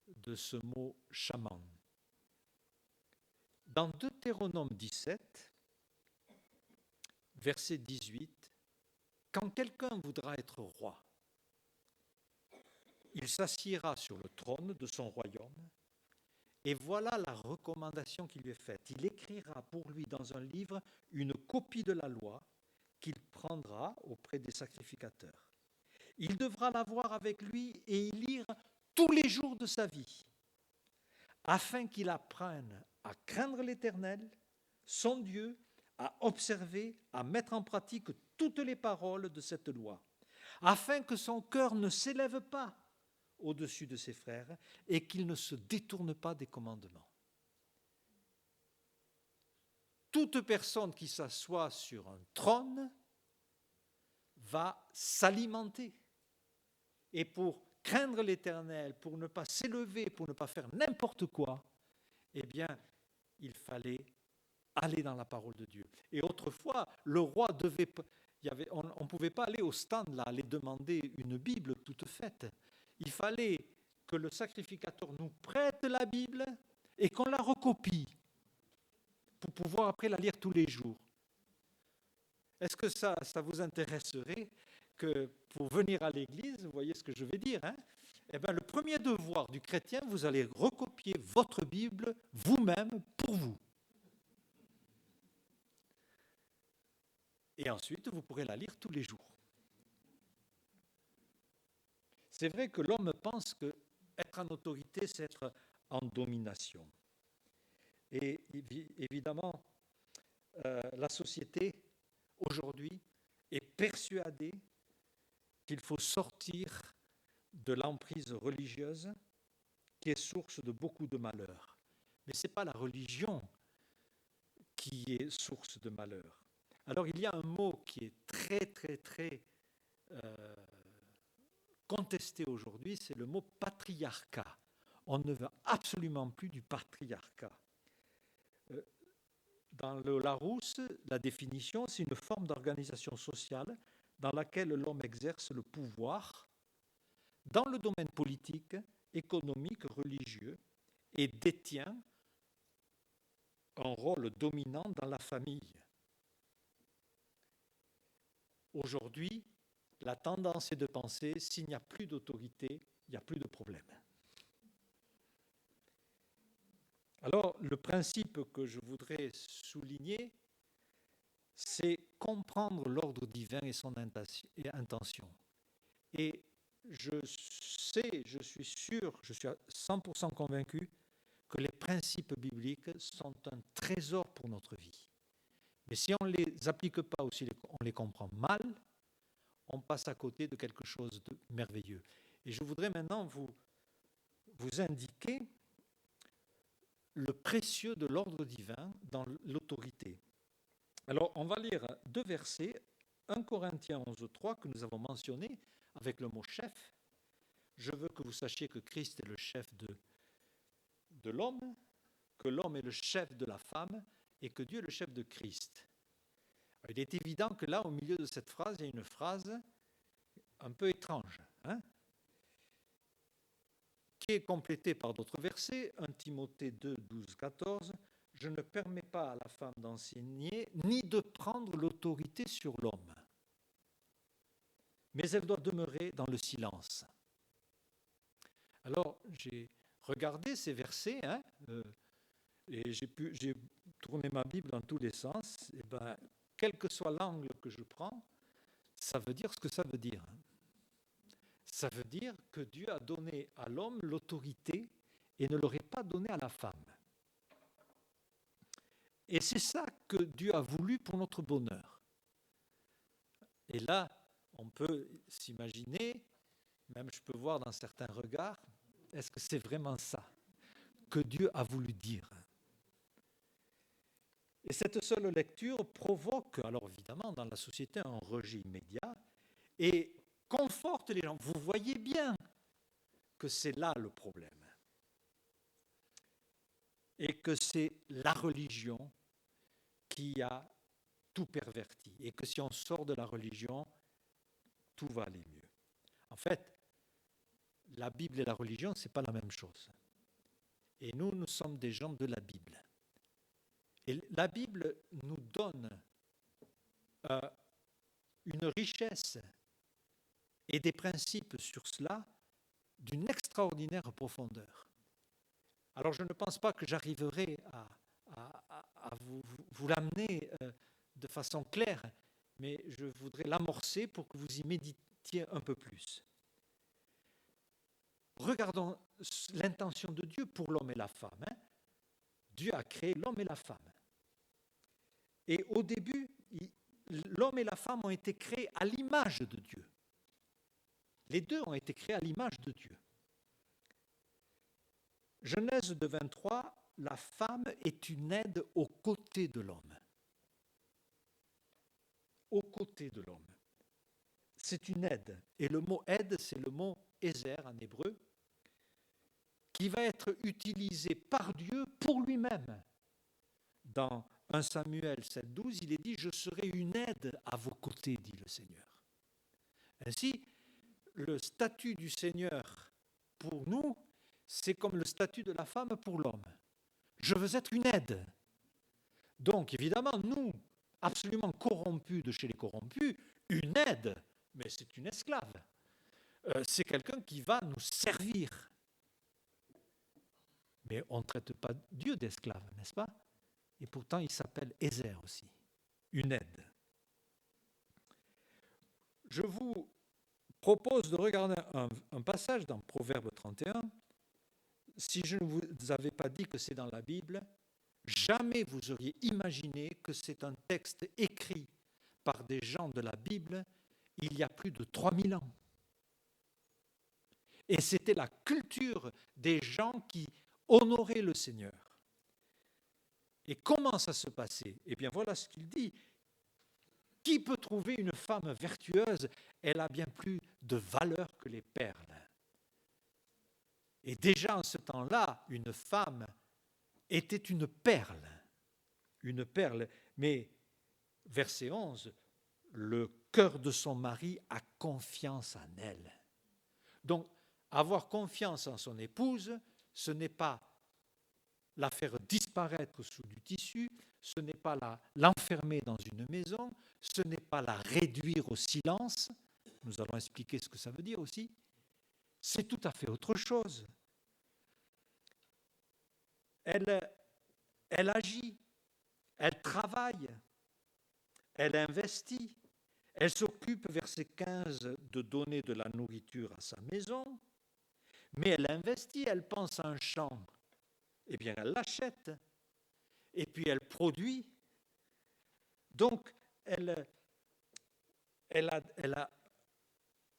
de ce mot chaman. Dans Deutéronome 17, verset 18, quand quelqu'un voudra être roi, il s'assiera sur le trône de son royaume, et voilà la recommandation qui lui est faite. Il écrira pour lui dans un livre une copie de la loi qu'il prendra auprès des sacrificateurs. Il devra l'avoir avec lui et y lire tous les jours de sa vie, afin qu'il apprenne à craindre l'Éternel, son Dieu, à observer, à mettre en pratique toutes les paroles de cette loi, afin que son cœur ne s'élève pas au-dessus de ses frères et qu'il ne se détourne pas des commandements. Toute personne qui s'assoit sur un trône va s'alimenter. Et pour craindre l'Éternel, pour ne pas s'élever, pour ne pas faire n'importe quoi, eh bien, il fallait aller dans la parole de Dieu. Et autrefois, le roi devait... on ne pouvait pas aller au stand, là, aller demander une Bible toute faite. Il fallait que le sacrificateur nous prête la Bible et qu'on la recopie pour pouvoir après la lire tous les jours. Est-ce que ça vous intéresserait que pour venir à l'église, vous voyez ce que je vais dire, hein? Eh bien, le premier devoir du chrétien, vous allez recopier votre Bible vous-même pour vous. Et ensuite, vous pourrez la lire tous les jours. C'est vrai que l'homme pense que être en autorité, c'est être en domination. Et évidemment, la société, aujourd'hui, est persuadée qu'il faut sortir de l'emprise religieuse qui est source de beaucoup de malheur. Mais ce n'est pas la religion qui est source de malheur. Alors il y a un mot qui est très contesté aujourd'hui, c'est le mot patriarcat. On ne veut absolument plus du patriarcat. Dans le Larousse, la définition, c'est une forme d'organisation sociale dans laquelle l'homme exerce le pouvoir dans le domaine politique, économique, religieux et détient un rôle dominant dans la famille. Aujourd'hui, la tendance est de penser s'il n'y a plus d'autorité, il n'y a plus de problème. Alors, le principe que je voudrais souligner, c'est comprendre l'ordre divin et son intention. Et je suis sûr, je suis à 100% convaincu que les principes bibliques sont un trésor pour notre vie. Mais si on ne les applique pas ou si on les comprend mal, on passe à côté de quelque chose de merveilleux. Et je voudrais maintenant vous indiquer le précieux de l'ordre divin dans l'autorité. Alors, on va lire 2 versets, 1 Corinthiens 11:3 que nous avons mentionné avec le mot chef. Je veux que vous sachiez que Christ est le chef de l'homme, que l'homme est le chef de la femme et que Dieu est le chef de Christ. Alors, il est évident que là, au milieu de cette phrase, il y a une phrase un peu étrange, qui est complétée par d'autres versets. 1 Timothée 2, 12, 14. Je ne permets pas à la femme d'enseigner ni de prendre l'autorité sur l'homme, mais elle doit demeurer dans le silence. Alors, j'ai regardé ces versets, et j'ai tourné ma Bible dans tous les sens. Et ben, quel que soit l'angle que je prends, ça veut dire ce que ça veut dire. Ça veut dire que Dieu a donné à l'homme l'autorité et ne l'aurait pas donné à la femme. Et c'est ça que Dieu a voulu pour notre bonheur. Et là, on peut s'imaginer, même je peux voir dans certains regards, est-ce que c'est vraiment ça que Dieu a voulu dire? Et cette seule lecture provoque, alors évidemment, dans la société, un rejet immédiat et conforte les gens. Vous voyez bien que c'est là le problème. Et que c'est la religion qui a tout perverti. Et que si on sort de la religion, tout va aller mieux. En fait, la Bible et la religion, ce n'est pas la même chose. Et nous sommes des gens de la Bible. Et la Bible nous donne une richesse et des principes sur cela d'une extraordinaire profondeur. Alors je ne pense pas que j'arriverai à vous l'amener de façon claire, mais je voudrais l'amorcer pour que vous y méditiez un peu plus. Regardons l'intention de Dieu pour l'homme et la femme. Dieu a créé l'homme et la femme. Et au début, l'homme et la femme ont été créés à l'image de Dieu. Les deux ont été créés à l'image de Dieu. Genèse 2:23, la femme est une aide aux côtés de l'homme. Aux côtés de l'homme. C'est une aide. Et le mot aide, c'est le mot ézer en hébreu, qui va être utilisé par Dieu pour lui-même. Dans 1 Samuel 7:12, il est dit « Je serai une aide à vos côtés, dit le Seigneur ». Ainsi, le statut du Seigneur pour nous, c'est comme le statut de la femme pour l'homme. Je veux être une aide. Donc, évidemment, nous, absolument corrompus de chez les corrompus, une aide, mais c'est une esclave. C'est quelqu'un qui va nous servir. Mais on ne traite pas Dieu d'esclave, n'est-ce pas? Et pourtant, il s'appelle Ézer aussi, une aide. Je vous propose de regarder un passage dans Proverbe 31. Si je ne vous avais pas dit que c'est dans la Bible, jamais vous auriez imaginé que c'est un texte écrit par des gens de la Bible il y a plus de 3000 ans. Et c'était la culture des gens qui honoraient le Seigneur. Et comment ça se passait? Eh bien, voilà ce qu'il dit. Qui peut trouver une femme vertueuse? Elle a bien plus de valeur que les perles. Et déjà en ce temps-là, une femme était une perle. Une perle. Mais, verset 11, le cœur de son mari a confiance en elle. Donc, avoir confiance en son épouse, ce n'est pas la faire disparaître sous du tissu, ce n'est pas l'enfermer dans une maison, ce n'est pas la réduire au silence. Nous allons expliquer ce que ça veut dire aussi. C'est tout à fait autre chose. elle agit, elle travaille, elle investit, elle s'occupe, verset 15, de donner de la nourriture à sa maison, mais elle investit, elle pense à un champ, eh bien elle l'achète, et puis elle produit. Donc elle a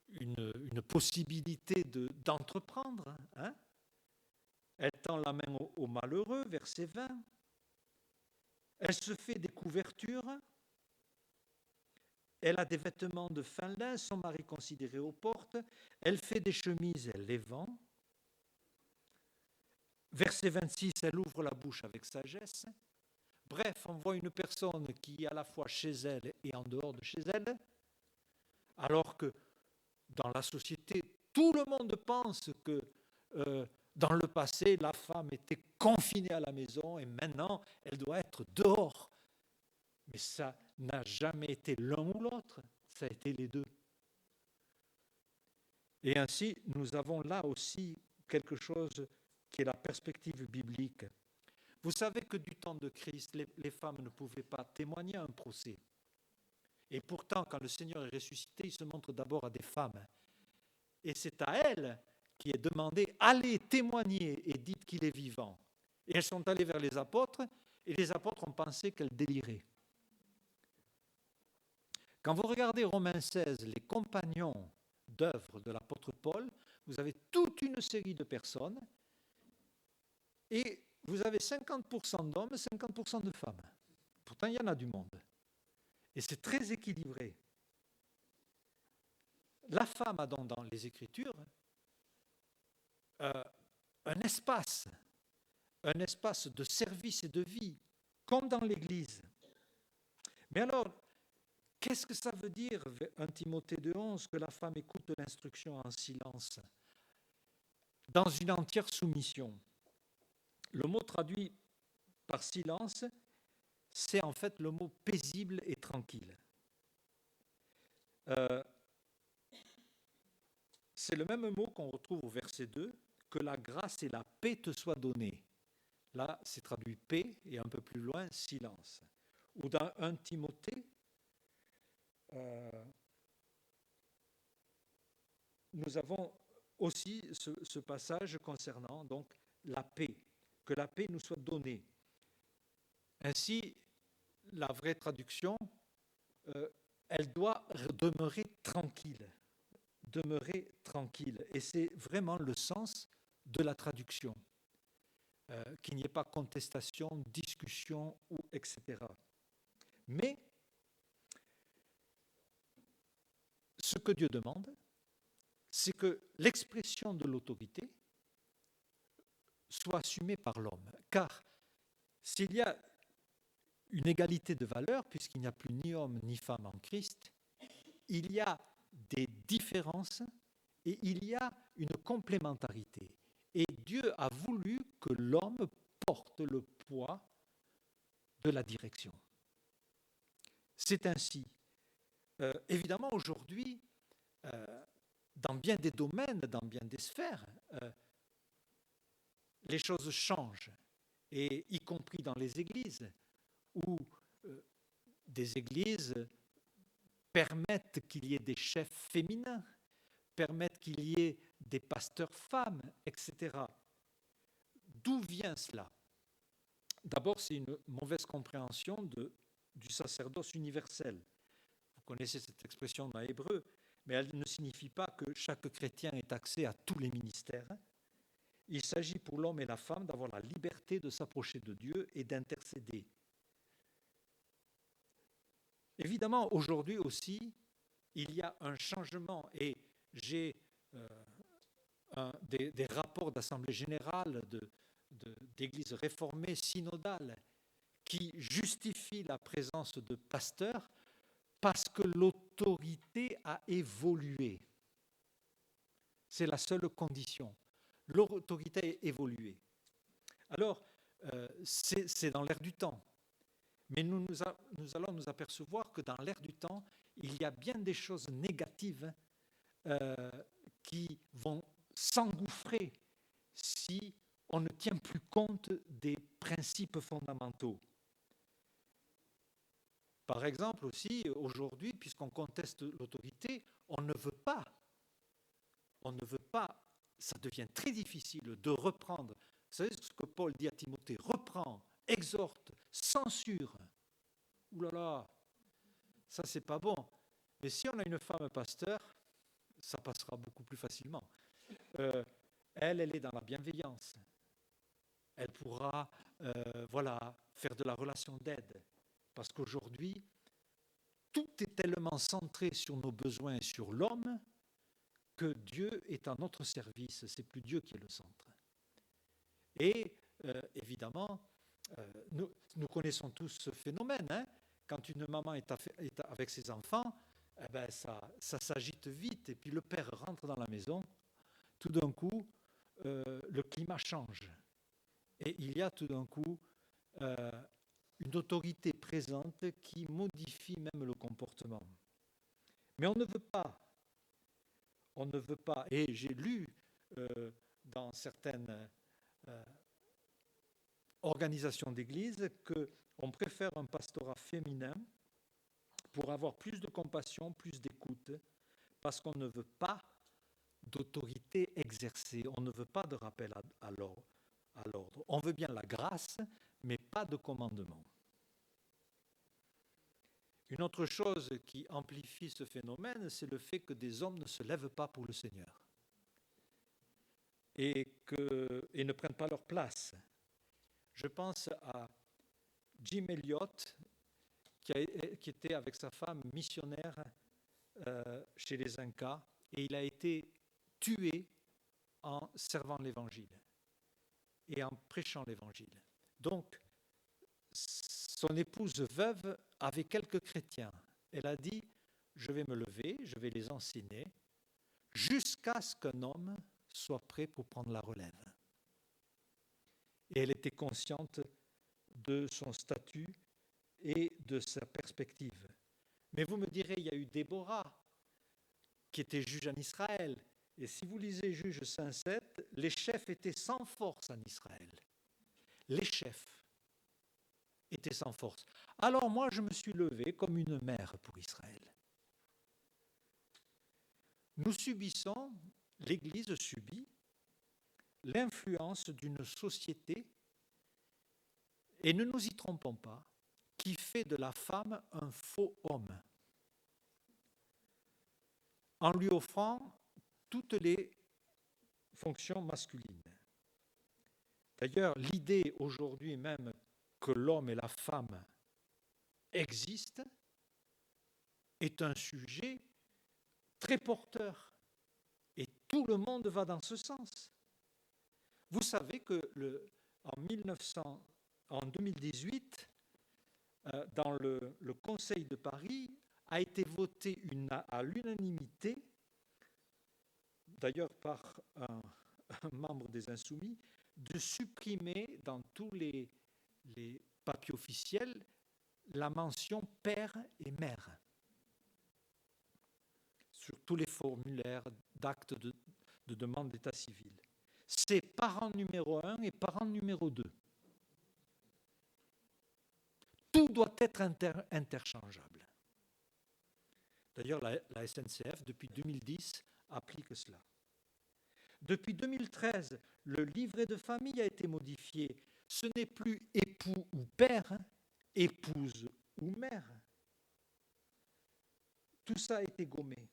une possibilité d'entreprendre. Hein? Elle tend la main aux malheureux, verset 20. Elle se fait des couvertures. Elle a des vêtements de fin lin, son mari considéré aux portes. Elle fait des chemises, elle les vend. Verset 26, elle ouvre la bouche avec sagesse. Bref, on voit une personne qui est à la fois chez elle et en dehors de chez elle, alors que dans la société, tout le monde pense que dans le passé, la femme était confinée à la maison et maintenant, elle doit être dehors. Mais ça n'a jamais été l'un ou l'autre, ça a été les deux. Et ainsi, nous avons là aussi quelque chose qui est la perspective biblique. Vous savez que du temps de Christ, les femmes ne pouvaient pas témoigner à un procès. Et pourtant, quand le Seigneur est ressuscité, il se montre d'abord à des femmes. Et c'est à elles qui est demandé, allez témoigner et dites qu'il est vivant. Et elles sont allées vers les apôtres, et les apôtres ont pensé qu'elles déliraient. Quand vous regardez Romains 16, les compagnons d'œuvre de l'apôtre Paul, vous avez toute une série de personnes, et vous avez 50% d'hommes et 50% de femmes. Pourtant, il y en a du monde. Et c'est très équilibré. La femme a donc dans les Écritures un espace de service et de vie, comme dans l'Église. Mais alors, qu'est-ce que ça veut dire, 1 Timothée 2,11, que la femme écoute l'instruction en silence, dans une entière soumission? Le mot traduit par silence, c'est en fait le mot paisible et tranquille. C'est le même mot qu'on retrouve au verset 2, que la grâce et la paix te soient données. Là, c'est traduit paix et un peu plus loin, silence. Ou dans 1 Timothée, nous avons aussi ce passage concernant donc la paix, que la paix nous soit donnée. Ainsi, la vraie traduction, elle doit demeurer tranquille. Demeurer tranquille. Et c'est vraiment le sens de la traduction. Qu'il n'y ait pas contestation, discussion, ou etc. Mais ce que Dieu demande, c'est que l'expression de l'autorité soit assumée par l'homme. Car s'il y a une égalité de valeur, puisqu'il n'y a plus ni homme ni femme en Christ, il y a des différences et il y a une complémentarité. Et Dieu a voulu que l'homme porte le poids de la direction. C'est ainsi. Évidemment, aujourd'hui, dans bien des domaines, dans bien des sphères, les choses changent, et y compris dans les églises, où des églises permettent qu'il y ait des chefs féminins, permettent qu'il y ait des pasteurs femmes, etc. D'où vient cela? D'abord, c'est une mauvaise compréhension du sacerdoce universel. Vous connaissez cette expression dans l'hébreu, mais elle ne signifie pas que chaque chrétien ait accès à tous les ministères. Il s'agit pour l'homme et la femme d'avoir la liberté de s'approcher de Dieu et d'intercéder. Évidemment, aujourd'hui aussi, il y a un changement, et j'ai des rapports d'Assemblée générale d'églises réformées synodales qui justifient la présence de pasteurs parce que l'autorité a évolué. C'est la seule condition. L'autorité a évolué. Alors, c'est dans l'air du temps. Mais nous allons nous apercevoir que dans l'air du temps, il y a bien des choses négatives qui vont s'engouffrer si on ne tient plus compte des principes fondamentaux. Par exemple aussi, aujourd'hui, puisqu'on conteste l'autorité, on ne veut pas, ça devient très difficile de reprendre. Vous savez ce que Paul dit à Timothée? Reprends, exhorte, censure. Ouh là là, ça c'est pas bon. Mais si on a une femme pasteur, ça passera beaucoup plus facilement. Elle est dans la bienveillance. Elle pourra faire de la relation d'aide. Parce qu'aujourd'hui, tout est tellement centré sur nos besoins et sur l'homme que Dieu est à notre service. C'est plus Dieu qui est le centre. Et évidemment, nous connaissons tous ce phénomène. Hein. Quand une maman est avec ses enfants, eh ben ça s'agite vite. Et puis le père rentre dans la maison. Tout d'un coup, le climat change. Et il y a tout d'un coup une autorité présente qui modifie même le comportement. Mais on ne veut pas, et j'ai lu dans certaines organisations d'église qu'on préfère un pastorat féminin pour avoir plus de compassion, plus d'écoute, parce qu'on ne veut pas d'autorité exercée, on ne veut pas de rappel à l'ordre. On veut bien la grâce, mais pas de commandement. Une autre chose qui amplifie ce phénomène, c'est le fait que des hommes ne se lèvent pas pour le Seigneur et ne prennent pas leur place. Je pense à Jim Elliot, qui était avec sa femme missionnaire chez les Incas, et il a été tué en servant l'Évangile et en prêchant l'Évangile. Donc, son épouse veuve avait quelques chrétiens. Elle a dit, je vais me lever, je vais les enseigner, jusqu'à ce qu'un homme soit prêt pour prendre la relève. Et elle était consciente de son statut et de sa perspective. Mais vous me direz, il y a eu Déborah, qui était juge en Israël. Et si vous lisez Juges 5-7, les chefs étaient sans force en Israël. Les chefs étaient sans force. Alors moi, je me suis levé comme une mère pour Israël. Nous subissons, l'Église subit, l'influence d'une société, et ne nous y trompons pas, qui fait de la femme un faux homme, en lui offrant toutes les fonctions masculines. D'ailleurs, l'idée aujourd'hui même que l'homme et la femme existent est un sujet très porteur. Et tout le monde va dans ce sens. Vous savez que en 2018, dans le Conseil de Paris, a été voté à l'unanimité, d'ailleurs par un membre des Insoumis, de supprimer dans tous les papiers officiels la mention père et mère sur tous les formulaires d'actes de demande d'état civil. C'est parent numéro 1 et parent numéro 2. Tout doit être interchangeable. D'ailleurs, la SNCF, depuis 2010, applique cela. Depuis 2013, le livret de famille a été modifié. Ce n'est plus époux ou père, épouse ou mère. Tout ça a été gommé.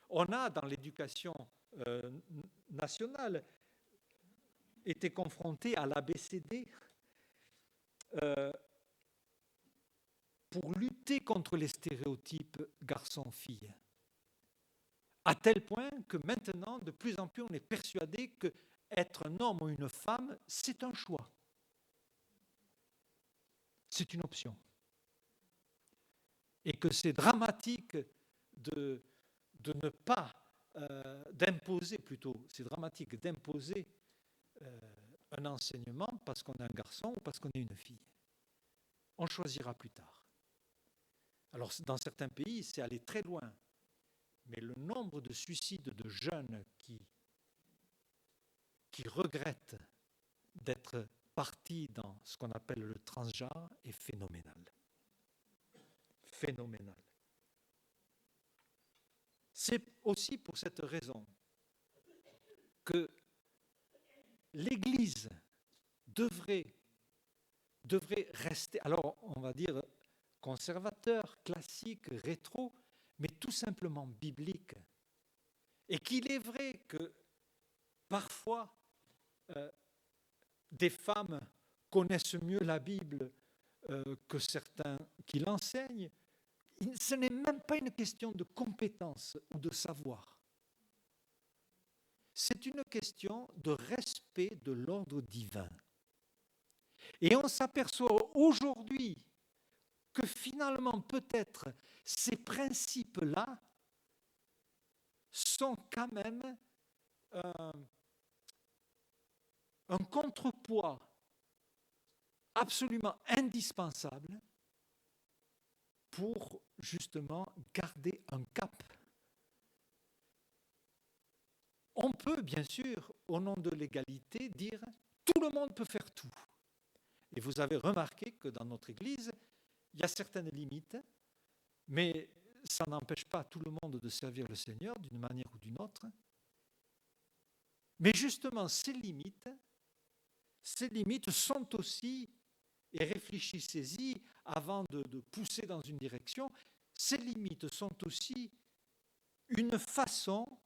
On a, dans l'éducation nationale, été confronté à l'ABCD pour lutter contre les stéréotypes garçon-fille. À tel point que maintenant, de plus en plus, on est persuadé qu'être un homme ou une femme, c'est un choix. C'est une option. Et que c'est dramatique de ne pas, d'imposer plutôt, c'est dramatique d'imposer un enseignement parce qu'on est un garçon ou parce qu'on est une fille. On choisira plus tard. Alors, dans certains pays, c'est aller très loin. Mais le nombre de suicides de jeunes qui regrettent d'être parti dans ce qu'on appelle le transgenre est phénoménal. Phénoménal. C'est aussi pour cette raison que l'Église devrait rester, alors on va dire conservateur, classique, rétro, mais tout simplement biblique. Et qu'il est vrai que parfois des femmes connaissent mieux la Bible que certains qui l'enseignent. Ce n'est même pas une question de compétence ou de savoir. C'est une question de respect de l'ordre divin. Et on s'aperçoit aujourd'hui que finalement, peut-être, ces principes-là sont quand même un contrepoids absolument indispensable pour justement garder un cap. On peut, bien sûr, au nom de l'égalité, dire tout le monde peut faire tout. Et vous avez remarqué que dans notre Église, il y a certaines limites, mais ça n'empêche pas tout le monde de servir le Seigneur d'une manière ou d'une autre. Mais justement, ces limites sont aussi, et réfléchissez-y avant de pousser dans une direction, ces limites sont aussi une façon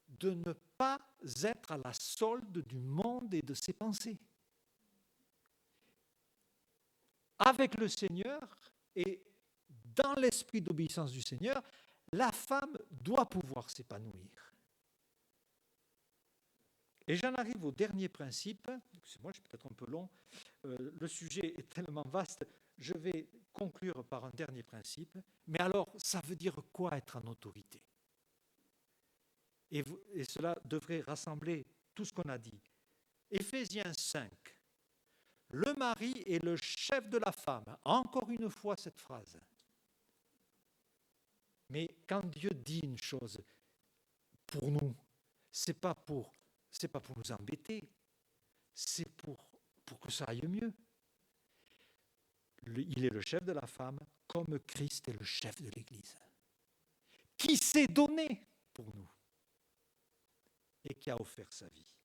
de ne pas être à la solde du monde et de ses pensées. Avec le Seigneur et dans l'esprit d'obéissance du Seigneur, la femme doit pouvoir s'épanouir. Et j'en arrive au dernier principe. Excusez-moi, je suis peut-être un peu long. Le sujet est tellement vaste. Je vais conclure par un dernier principe. Mais alors, ça veut dire quoi être en autorité ? Et cela devrait rassembler tout ce qu'on a dit. Éphésiens 5. Le mari est le chef de la femme. Encore une fois cette phrase. Mais quand Dieu dit une chose pour nous, c'est pas pour nous embêter, c'est pour que ça aille mieux. Il est le chef de la femme, comme Christ est le chef de l'Église, qui s'est donné pour nous et qui a offert sa vie.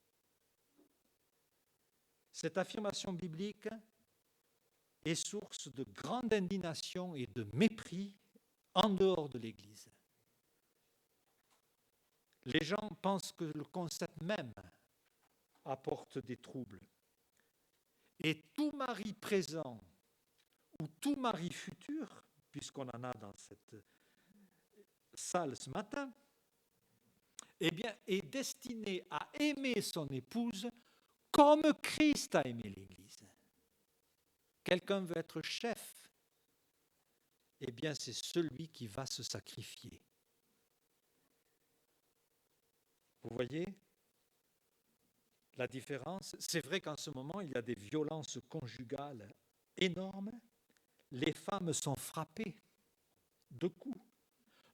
Cette affirmation biblique est source de grande indignation et de mépris en dehors de l'Église. Les gens pensent que le concept même apporte des troubles. Et tout mari présent ou tout mari futur, puisqu'on en a dans cette salle ce matin, eh bien, est destiné à aimer son épouse comme Christ a aimé l'Église. Quelqu'un veut être chef, eh bien, c'est celui qui va se sacrifier. Vous voyez la différence? C'est vrai qu'en ce moment, il y a des violences conjugales énormes. Les femmes sont frappées de coups.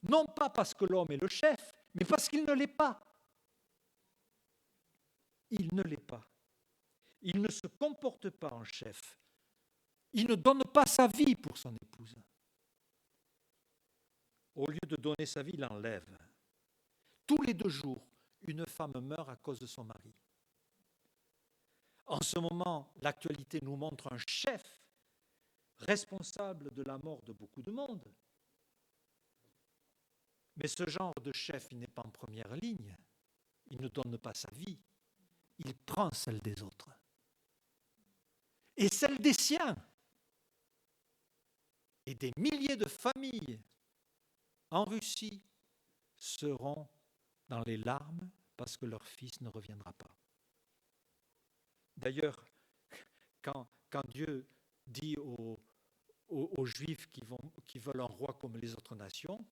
Non pas parce que l'homme est le chef, mais parce qu'il ne l'est pas. Il ne l'est pas. Il ne se comporte pas en chef. Il ne donne pas sa vie pour son épouse. Au lieu de donner sa vie, il l'enlève. Tous les 2 jours, une femme meurt à cause de son mari. En ce moment, l'actualité nous montre un chef responsable de la mort de beaucoup de monde. Mais ce genre de chef, il n'est pas en première ligne. Il ne donne pas sa vie. Il prend celle des autres. Et celle des siens. Et des milliers de familles en Russie seront dans les larmes parce que leur fils ne reviendra pas. D'ailleurs, quand Dieu dit aux Juifs qui veulent un roi comme les autres nations,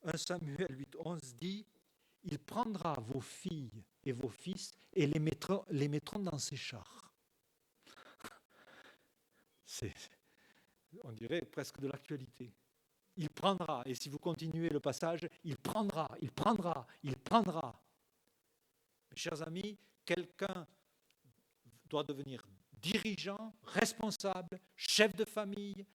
1 Samuel 8,11 dit « Il prendra vos filles et vos fils et les mettront dans ses chars. » On dirait presque de l'actualité. Il prendra, et si vous continuez le passage, il prendra. Mes chers amis, quelqu'un doit devenir dirigeant, responsable, chef de famille,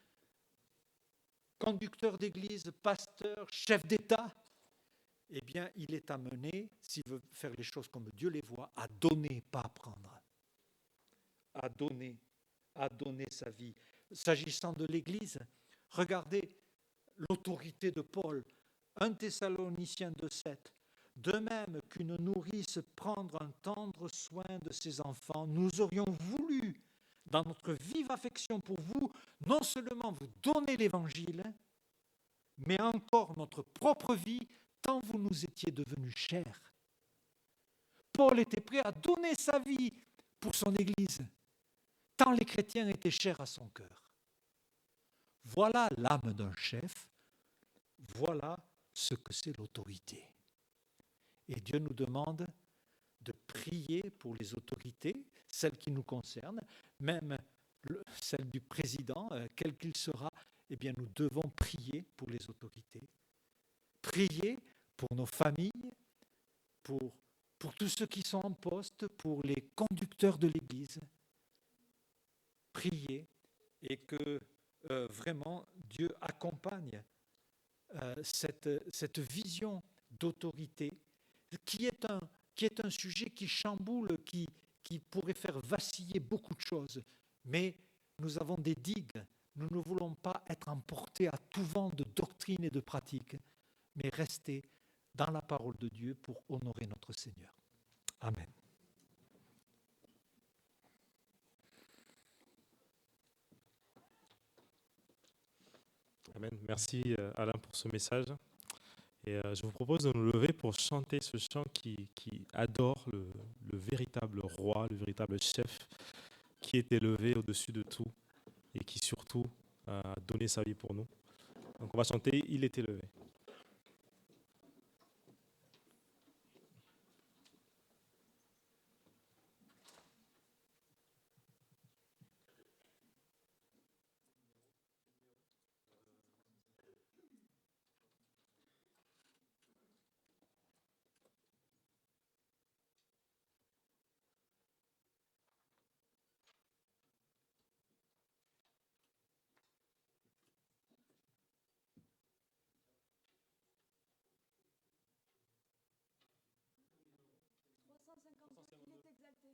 conducteur d'église, pasteur, chef d'État, eh bien, il est amené, s'il veut faire les choses comme Dieu les voit, à donner, pas à prendre. À donner sa vie. S'agissant de l'Église, regardez l'autorité de Paul, 1 Thessaloniciens 2,7. De même qu'une nourrice prendre un tendre soin de ses enfants, nous aurions voulu, dans notre vive affection pour vous, non seulement vous donner l'Évangile, mais encore notre propre vie, tant vous nous étiez devenus chers. Paul était prêt à donner sa vie pour son Église, tant les chrétiens étaient chers à son cœur. Voilà l'âme d'un chef, voilà ce que c'est l'autorité. Et Dieu nous demande de prier pour les autorités, celles qui nous concernent, même celle du président, quel qu'il sera, eh bien nous devons prier pour les autorités. Prier pour nos familles, pour tous ceux qui sont en poste, pour les conducteurs de l'Église. Prier et que vraiment Dieu accompagne cette vision d'autorité qui est un sujet qui chamboule, qui pourrait faire vaciller beaucoup de choses. Mais nous avons des digues. Nous ne voulons pas être emportés à tout vent de doctrine et de pratique, mais rester dans la parole de Dieu pour honorer notre Seigneur. Amen. Amen. Merci Alain pour ce message. Et je vous propose de nous lever pour chanter ce chant qui adore le véritable roi, le véritable chef qui est élevé au-dessus de tout et qui surtout a donné sa vie pour nous. Donc on va chanter « Il est élevé ». Il est exalté.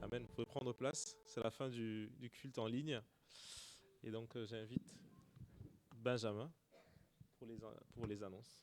Amen. Vous pouvez prendre place. C'est la fin du culte en ligne. Et donc j'invite Benjamin pour les annonces.